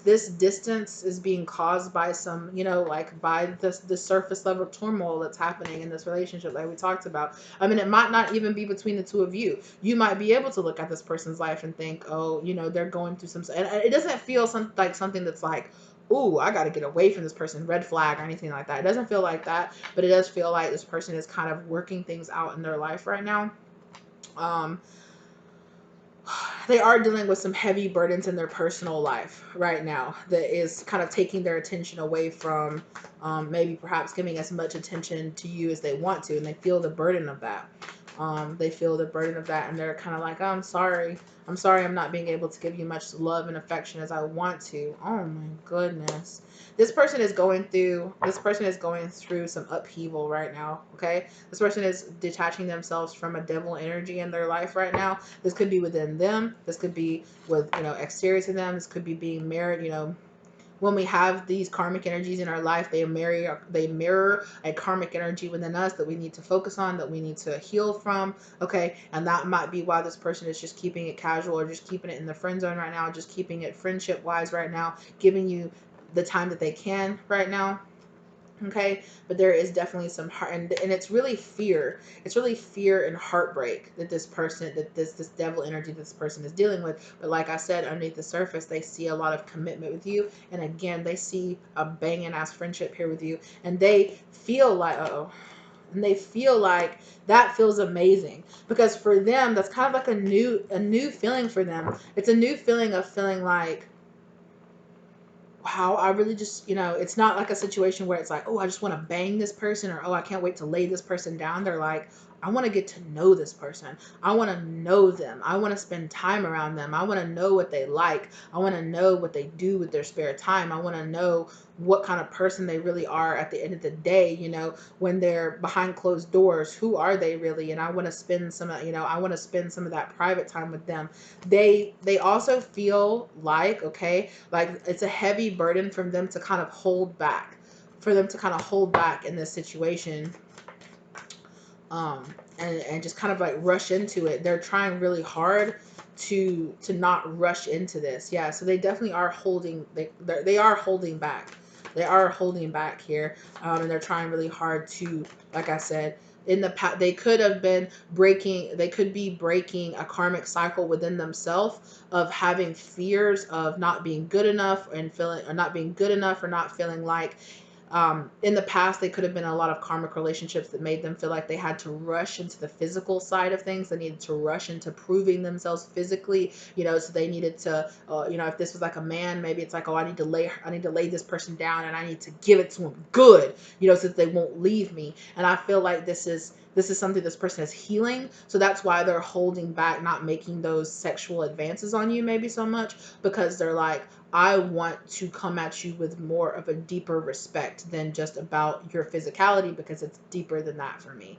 this distance is being caused by some, like by the surface level turmoil that's happening in this relationship, like we talked about. I mean, it might not even be between the two of you. You might be able to look at this person's life and think, oh, they're going through and it doesn't feel like something that's like, ooh, I got to get away from this person, red flag or anything like that. It doesn't feel like that, but it does feel like this person is kind of working things out in their life right now. Um, they are dealing with some heavy burdens in their personal life right now that is kind of taking their attention away from maybe perhaps giving as much attention to you as they want to, and they feel the burden of that. They feel the burden of that, and they're kind of like, oh, I'm sorry I'm not being able to give you much love and affection as I want to. Oh my goodness. This person is going through some upheaval right now, okay? This person is detaching themselves from a devil energy in their life right now. This could be within them. This could be with, exterior to them. This could be being married, when we have these karmic energies in our life, they mirror a karmic energy within us that we need to focus on, that we need to heal from. Okay, and that might be why this person is just keeping it casual, or just keeping it in the friend zone right now, just keeping it friendship wise right now, giving you the time that they can right now. Okay, but there is definitely some heart, and it's really fear. It's really fear and heartbreak that this devil energy this person is dealing with. But like I said, underneath the surface, they see a lot of commitment with you, and again, they see a banging ass friendship here with you, and they feel like, and they feel like that feels amazing, because for them, that's kind of like a new feeling for them. It's a new feeling of feeling like, wow, I really just, it's not like a situation where it's like, oh, I just want to bang this person, or, oh, I can't wait to lay this person down. They're like, I want to get to know this person. I want to know them. I want to spend time around them. I want to know what they like. I want to know what they do with their spare time. I want to know what kind of person they really are at the end of the day, when they're behind closed doors. Who are they really? And I want to spend some of that private time with them. They also feel like, okay, like it's a heavy burden for them to kind of hold back, in this situation, and just kind of like rush into it. They're trying really hard to not rush into this. Yeah, so they definitely are holding, they are holding back. They are holding back here, and they're trying really hard to, like I said, in the past, they could have been breaking, they could be breaking a karmic cycle within themselves of having fears of not being good enough and feeling, or not being good enough, or not feeling like, in the past, they could have been a lot of karmic relationships that made them feel like they had to rush into the physical side of things. They needed to rush into proving themselves physically, so they needed to, if this was like a man, maybe it's like, oh, I need to lay this person down, and I need to give it to him good, so that they won't leave me. And I feel like this is something this person is healing. So that's why they're holding back, not making those sexual advances on you maybe so much, because they're like, I want to come at you with more of a deeper respect than just about your physicality, because it's deeper than that for me.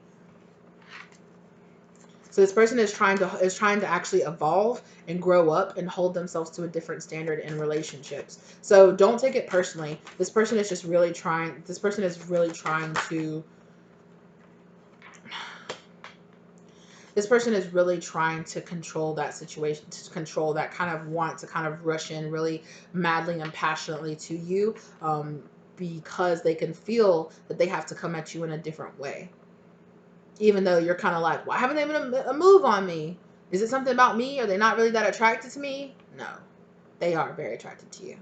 So this person is trying to actually evolve and grow up and hold themselves to a different standard in relationships. So don't take it personally. This person is just really trying. This person is really trying to. This person is really trying to control that situation, to control that kind of want to kind of rush in really madly and passionately to you, because they can feel that they have to come at you in a different way. Even though you're kind of like, why haven't they been a move on me? Is it something about me? Are they not really that attracted to me? No, they are very attracted to you.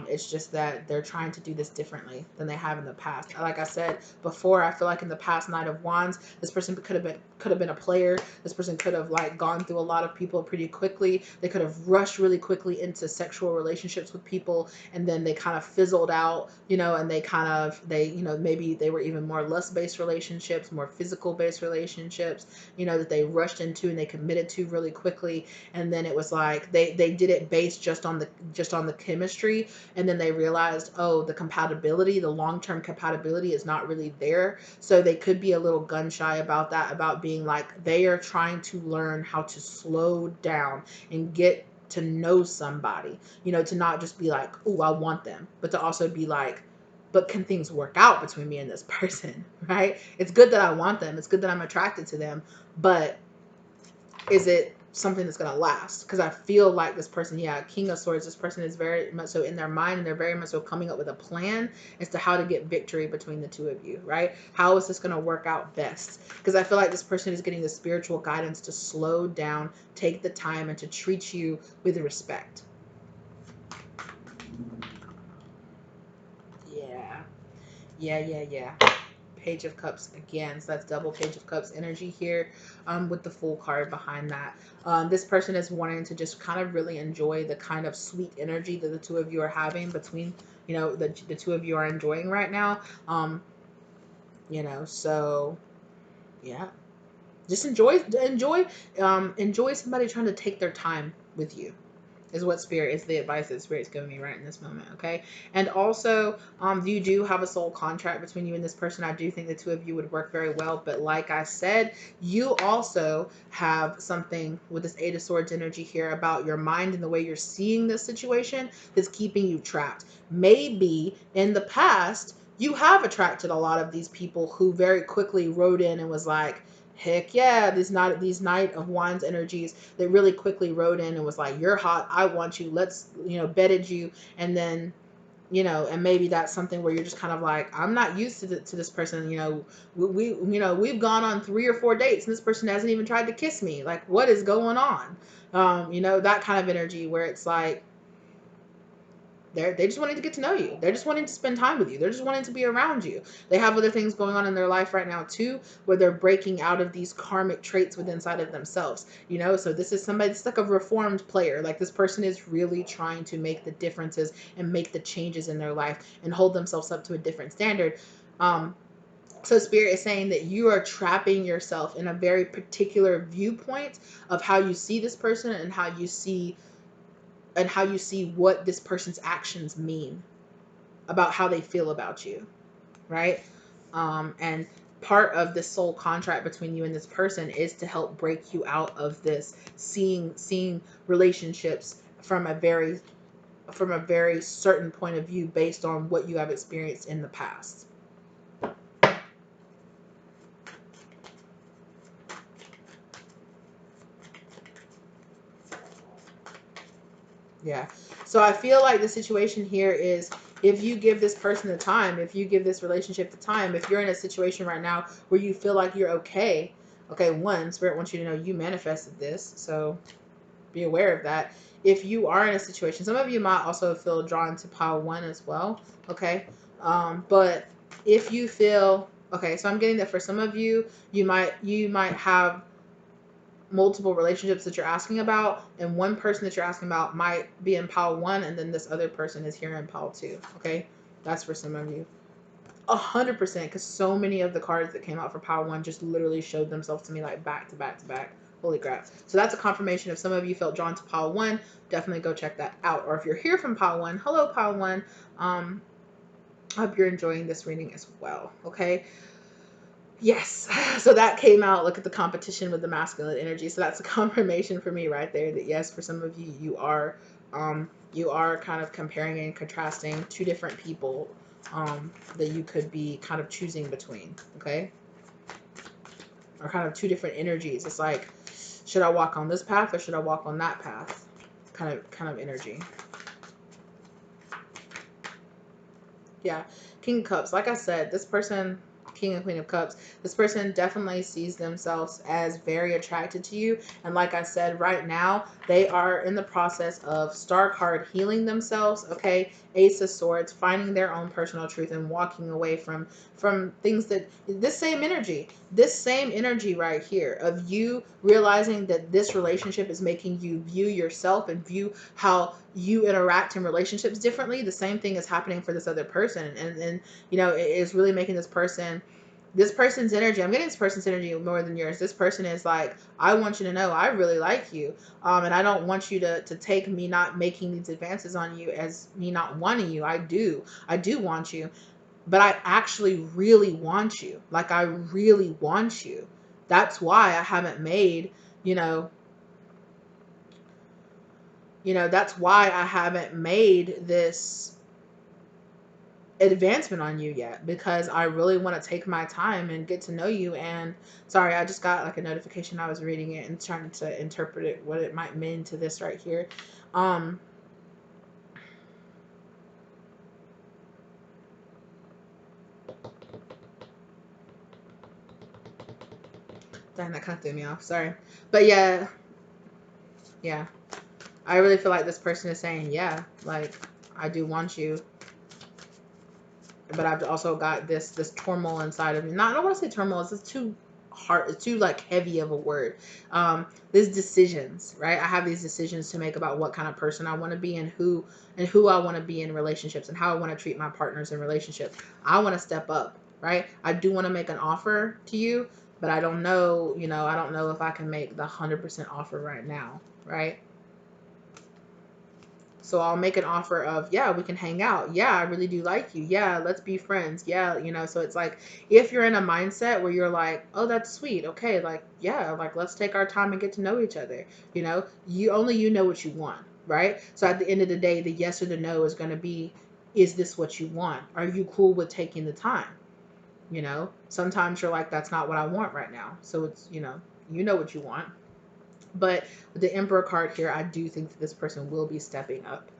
It's just that they're trying to do this differently than they have in the past. Like I said before, I feel like in the past Knight of Wands, this person could have been a player. This person could have like gone through a lot of people pretty quickly. They could have rushed really quickly into sexual relationships with people, and then they kind of fizzled out, and maybe they were even more lust-based relationships, more physical-based relationships, that they rushed into and they committed to really quickly, and then it was like they did it based just on the chemistry, and then they realized, oh, the long-term compatibility is not really there. So they could be a little gun shy about that, about being like, they are trying to learn how to slow down and get to know somebody, to not just be like, oh, I want them, but to also be like, but can things work out between me and this person, right? It's good that I want them. It's good that I'm attracted to them, but is it something that's going to last? Because I feel like this person, King of Swords, this person is very much so in their mind, and they're very much so coming up with a plan as to how to get victory between the two of you, right? How is this going to work out best? Because I feel like this person is getting the spiritual guidance to slow down, take the time, and to treat you with respect. Yeah. Yeah. Page of Cups again. So that's double Page of Cups energy here, with the Fool card behind that. This person is wanting to just kind of really enjoy the kind of sweet energy that the two of you are having between, the two of you are enjoying right now. So yeah, just enjoy somebody trying to take their time with you, is what Spirit is the advice that Spirit's giving me right in this moment. Okay. And also, you do have a soul contract between you and this person. I do think the two of you would work very well, but like I said, you also have something with this Eight of Swords energy here about your mind and the way you're seeing this situation that's keeping you trapped. Maybe in the past you have attracted a lot of these people who very quickly wrote in and was like, heck yeah, these Knight of Wands energies that really quickly wrote in and was like, you're hot, I want you, let's, bedded you. And then, and maybe that's something where you're just kind of like, I'm not used to this person. We've gone on 3 or 4 dates and this person hasn't even tried to kiss me. Like, what is going on? That kind of energy where it's like, they just wanting to get to know you. They're just wanting to spend time with you. They're just wanting to be around you. They have other things going on in their life right now too, where they're breaking out of these karmic traits within inside of themselves. So this is somebody that's like a reformed player. Like, this person is really trying to make the differences and make the changes in their life and hold themselves up to a different standard. So Spirit is saying that you are trapping yourself in a very particular viewpoint of how you see this person and how you see what this person's actions mean about how they feel about you, right? And part of the soul contract between you and this person is to help break you out of this seeing relationships from a very certain point of view based on what you have experienced in the past. Yeah. So I feel like the situation here is if you give this person the time, if you give this relationship the time, if you're in a situation right now where you feel like you're okay, okay, one, Spirit wants you to know you manifested this, so be aware of that. If you are in a situation, some of you might also feel drawn to pile one as well, okay? But if you feel, okay, so I'm getting that for some of you, you might have multiple relationships that you're asking about, and one person that you're asking about might be in pile one, and then this other person is here in pile two, okay? That's for some of you. 100%, because so many of the cards that came out for pile one just literally showed themselves to me like back to back to back. Holy crap. So that's a confirmation. If some of you felt drawn to pile one, definitely go check that out. Or if you're here from pile one, hello pile one. I hope you're enjoying this reading as well. Okay. Yes. So that came out. Look at the competition with the masculine energy. So that's a confirmation for me right there that yes, for some of you, you are kind of comparing and contrasting two different people that you could be kind of choosing between. Okay. Or kind of two different energies. It's like, should I walk on this path or should I walk on that path? Kind of energy. Yeah. King of Cups. Like I said, this person, King and Queen of Cups, this person definitely sees themselves as very attracted to you. And like I said, right now, they are in the process of Star card healing themselves, okay? Ace of Swords, finding their own personal truth and walking away from things that, this same energy right here of you realizing that this relationship is making you view yourself and view how you interact in relationships differently. The same thing is happening for this other person, and you know, it is really making this person's energy. I'm getting this person's energy more than yours. This person is like, I want you to know I really like you, and I don't want you to take me not making these advances on you as me not wanting you. I do want you, but I actually really want you. Like, I really want you. That's why I haven't made, you know, that's why I haven't made this advancement on you yet, because I really want to take my time and get to know you. And sorry, I just got like a notification. I was reading it and trying to interpret it, what it might mean to this right here. Dang, that kind of threw me off. Sorry. But yeah, I really feel like this person is saying, yeah, like, I do want you, but I've also got this turmoil inside of me. Not, I don't want to say turmoil. It's just too hard. It's too like heavy of a word. These decisions, right? I have these decisions to make about what kind of person I want to be and who I want to be in relationships and how I want to treat my partners in relationships. I want to step up, right? I do want to make an offer to you, but I don't know, I don't know if I can make the 100% offer right now, right? So I'll make an offer of, yeah, we can hang out. Yeah, I really do like you. Yeah, let's be friends. Yeah, so it's like, if you're in a mindset where you're like, oh, that's sweet. Okay, like, yeah, like, let's take our time and get to know each other. You know what you want, right? So at the end of the day, the yes or the no is going to be, is this what you want? Are you cool with taking the time? Sometimes you're like, that's not what I want right now. So it's, you know what you want. But with the Emperor card here, I do think that this person will be stepping up.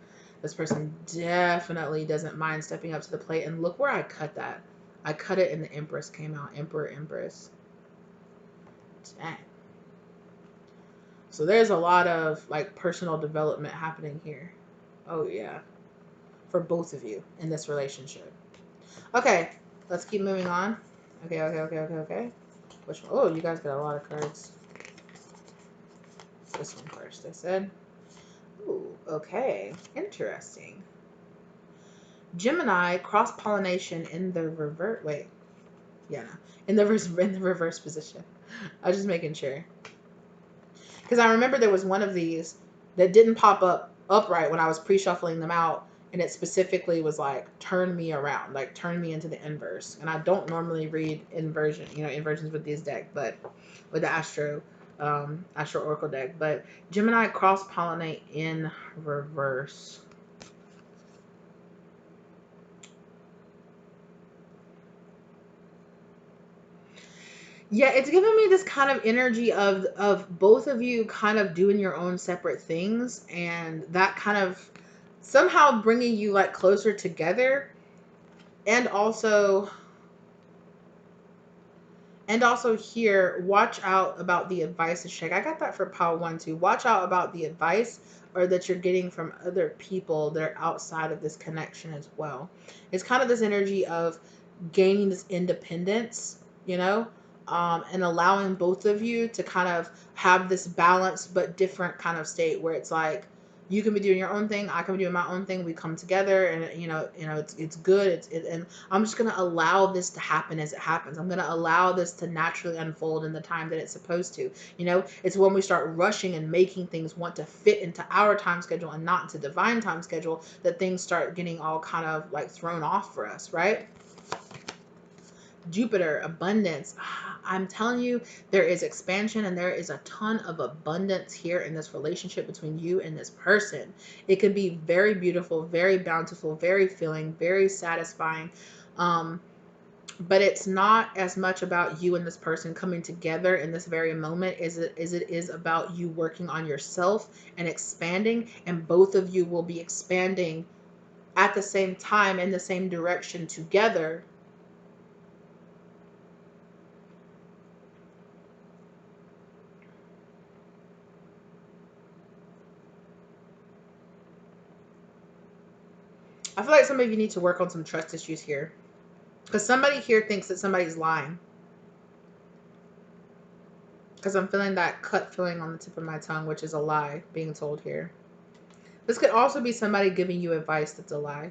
This person definitely doesn't mind stepping up to the plate. And look where I cut that. I cut it and the Empress came out. Emperor, Empress. Dang. So there's a lot of like personal development happening here. Oh yeah. For both of you in this relationship. Okay. Let's keep moving on. Okay. Which one? Oh, you guys got a lot of cards. This one first, I said. Ooh, okay. Interesting. Gemini cross-pollination in the reverse. Wait. Yeah, no. In the reverse position. I was just making sure. Because I remember there was one of these that didn't pop up upright when I was pre-shuffling them out. And it specifically was like, turn me around. Like, turn me into the inverse. And I don't normally read inversions with these decks, but with the Astro Oracle deck. But Gemini cross-pollinate in reverse. Yeah, it's giving me this kind of energy of both of you kind of doing your own separate things, and that kind of somehow bringing you like closer together. And also here, watch out about the advice to check. I got that for pile 1 too. Watch out about the advice or that you're getting from other people that are outside of this connection as well. It's kind of this energy of gaining this independence, you know, and allowing both of you to kind of have this balanced but different kind of state where it's like you can be doing your own thing, I can be doing my own thing. We come together, and it's good. And I'm just gonna allow this to happen as it happens. I'm gonna allow this to naturally unfold in the time that it's supposed to. It's when we start rushing and making things want to fit into our time schedule and not into divine time schedule that things start getting all kind of like thrown off for us, right? Jupiter, abundance. I'm telling you, there is expansion and there is a ton of abundance here in this relationship between you and this person. It could be very beautiful, very bountiful, very filling, very satisfying. But it's not as much about you and this person coming together in this very moment as it is about you working on yourself and expanding, and both of you will be expanding at the same time in the same direction together. I feel like some of you need to work on some trust issues here. Because somebody here thinks that somebody's lying. Because I'm feeling that cut feeling on the tip of my tongue, which is a lie being told here. This could also be somebody giving you advice that's a lie.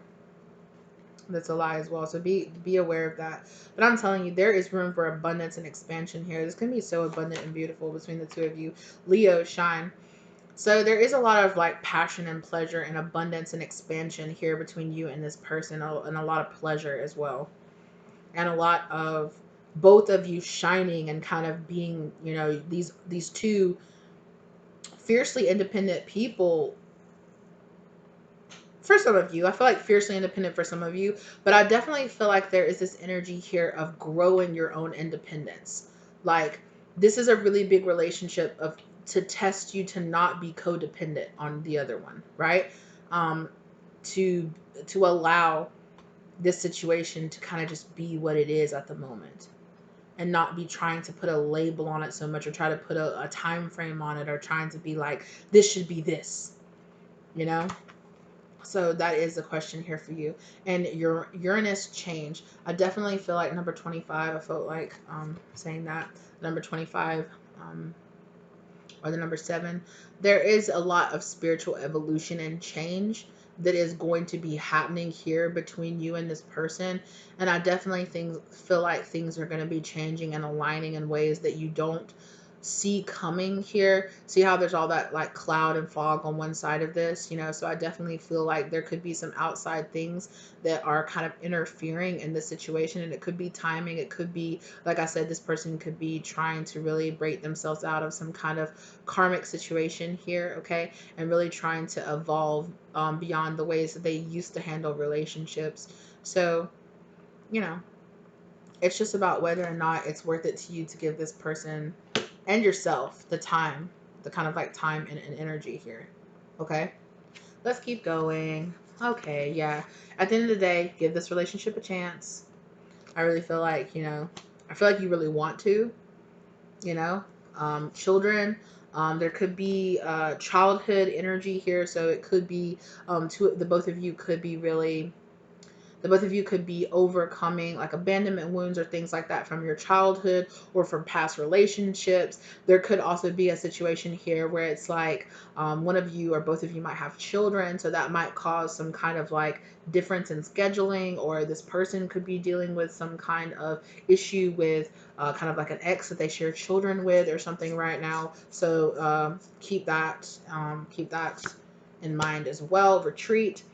That's a lie as well. So be aware of that. But I'm telling you, there is room for abundance and expansion here. This can be so abundant and beautiful between the two of you. Leo, shine. So there is a lot of like passion and pleasure and abundance and expansion here between you and this person, and a lot of pleasure as well. And a lot of both of you shining and kind of being, these two fiercely independent people. For some of you, I feel like fiercely independent for some of you, but I definitely feel like there is this energy here of growing your own independence. Like, this is a really big relationship of to test you to not be codependent on the other one, right? Um, to allow this situation to kind of just be what it is at the moment, and not be trying to put a label on it so much, or try to put a time frame on it, or trying to be like, this should be this, you know? So that is the question here for you. And your Uranus change. I definitely feel like number 25. I felt like saying that number 25 or the number 7. There is a lot of spiritual evolution and change that is going to be happening here between you and this person. And I definitely feel like things are going to be changing and aligning in ways that you don't see coming here. See how there's all that like cloud and fog on one side of this, so I definitely feel like there could be some outside things that are kind of interfering in this situation. And it could be timing, it could be, like I said, this person could be trying to really break themselves out of some kind of karmic situation here, okay, and really trying to evolve beyond the ways that they used to handle relationships. So it's just about whether or not it's worth it to you to give this person and yourself the time, the kind of like time and energy here. Okay, let's keep going. Okay, yeah, at the end of the day, give this relationship a chance. I really feel like, I feel like you really want to, children. There could be childhood energy here, so it could be the both of you could be really the both of you could be overcoming like abandonment wounds or things like that from your childhood or from past relationships. There could also be a situation here where it's like one of you or both of you might have children, so that might cause some kind of like difference in scheduling, or this person could be dealing with some kind of issue with kind of like an ex that they share children with or something right now. So keep that in mind as well. Retreat.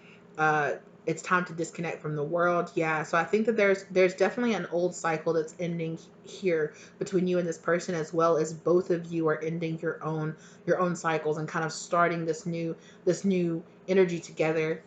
It's time to disconnect from the world. Yeah, so I think that there's definitely an old cycle that's ending here between you and this person, as well as both of you are ending your own cycles and kind of starting this new energy together,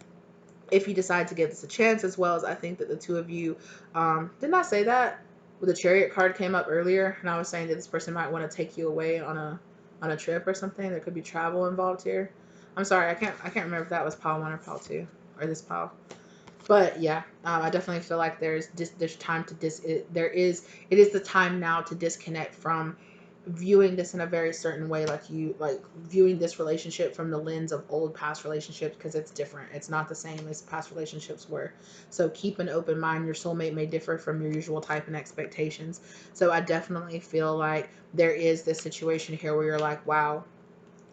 if you decide to give this a chance. As well as I think that the two of you didn't I say that? Well, the Chariot card came up earlier, and I was saying that this person might want to take you away on a trip or something. There could be travel involved here. I'm sorry, I can't remember if that was pile 1 or pile 2 or this pile. But yeah, I definitely feel like there's time to it is the time now to disconnect from viewing this in a very certain way, like viewing this relationship from the lens of old past relationships, because it's different. It's not the same as past relationships were. So keep an open mind. Your soulmate may differ from your usual type and expectations. So I definitely feel like there is this situation here where you're like, wow,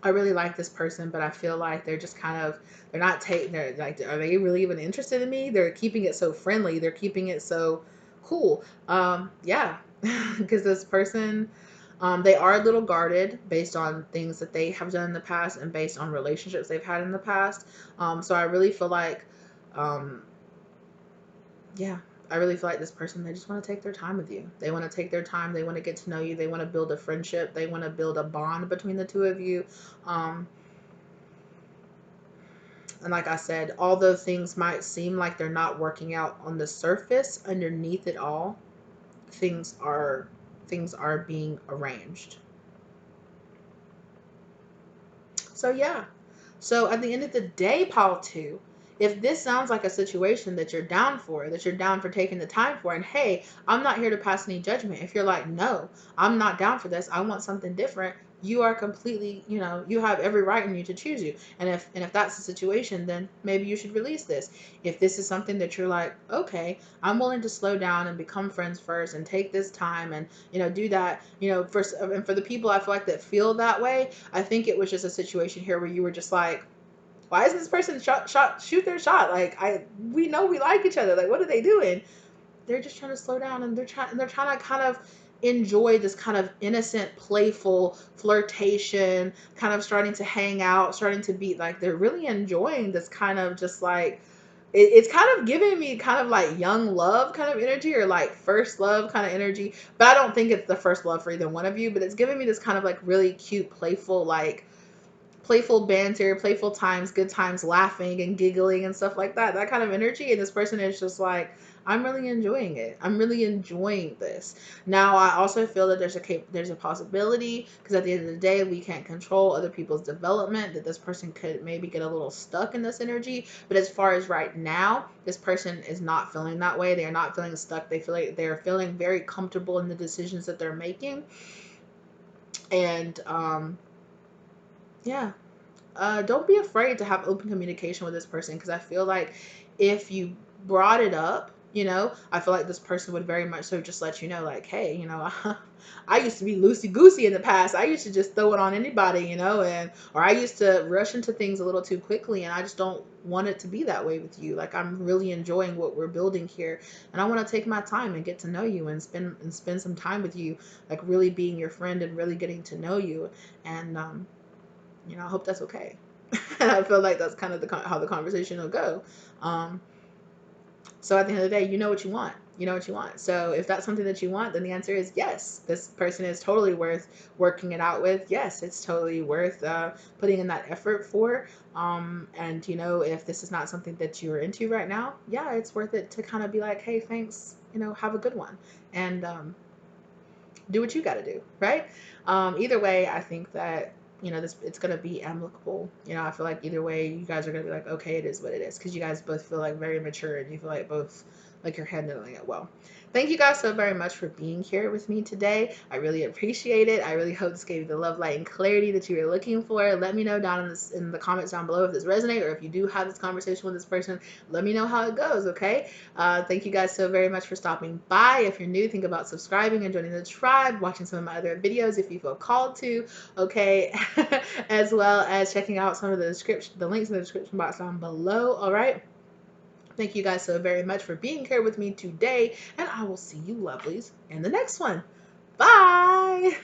I really like this person, but I feel like they're just kind of, they're not taking, they're like, are they really even interested in me? They're keeping it so friendly. They're keeping it so cool. Yeah, because this person, they are a little guarded based on things that they have done in the past and based on relationships they've had in the past. So I really feel like, um, yeah, I really feel like this person, they just want to take their time with you. They want to take their time. They want to get to know you. They want to build a friendship. They want to build a bond between the two of you. Um, and like I said, although things might seem like they're not working out on the surface, underneath it all, things are things are being arranged. So yeah. So at the end of the day, Paul 2, if this sounds like a situation that you're down for, that you're down for taking the time for, and hey, I'm not here to pass any judgment. If you're like, no, I'm not down for this, I want something different, you are completely, you have every right in you to choose you. And if that's the situation, then maybe you should release this. If this is something that you're like, okay, I'm willing to slow down and become friends first and take this time and, do that, first. And for the people I feel like that feel that way, I think it was just a situation here where you were just like, why isn't this person shoot their shot? Like, we know we like each other. Like, what are they doing? They're just trying to slow down, and they're trying to kind of enjoy this kind of innocent, playful flirtation, kind of starting to hang out, starting to be like, they're really enjoying this kind of just like, it's kind of giving me kind of like young love kind of energy, or like first love kind of energy. But I don't think it's the first love for either one of you, but it's giving me this kind of like really cute, playful, like playful banter, playful times, good times, laughing and giggling and stuff like that. That kind of energy. And this person is just like, I'm really enjoying it. I'm really enjoying this. Now, I also feel that there's a possibility, because at the end of the day, we can't control other people's development, that this person could maybe get a little stuck in this energy. But as far as right now, this person is not feeling that way. They are not feeling stuck. They feel like they're feeling very comfortable in the decisions that they're making. And yeah, don't be afraid to have open communication with this person, because I feel like if you brought it up, I feel like this person would very much so just let you know, like, hey, I used to be loosey goosey in the past. I used to just throw it on anybody, or I used to rush into things a little too quickly, and I just don't want it to be that way with you. Like, I'm really enjoying what we're building here, and I want to take my time and get to know you and spend some time with you, like really being your friend and really getting to know you. And I hope that's okay. And I feel like that's kind of how the conversation will go. Um, so at the end of the day, you know what you want. You know what you want. So if that's something that you want, then the answer is yes. This person is totally worth working it out with. Yes, it's totally worth putting in that effort for. And if this is not something that you're into right now, yeah, it's worth it to kind of be like, hey, thanks. Have a good one, and do what you got to do, right? Either way, I think that this, it's gonna be amicable. I feel like either way, you guys are gonna be like, okay, it is what it is, because you guys both feel like very mature, and you feel like both like you're handling it well. Thank you guys so very much for being here with me today. I really appreciate it. I really hope this gave you the love, light, and clarity that you were looking for. Let me know down in the comments down below if this resonates, or if you do have this conversation with this person, let me know how it goes, okay? Thank you guys so very much for stopping by. If you're new, think about subscribing and joining the tribe, watching some of my other videos if you feel called to, okay? As well as checking out some of the links in the description box down below, all right? Thank you guys so very much for being here with me today, and I will see you lovelies in the next one. Bye!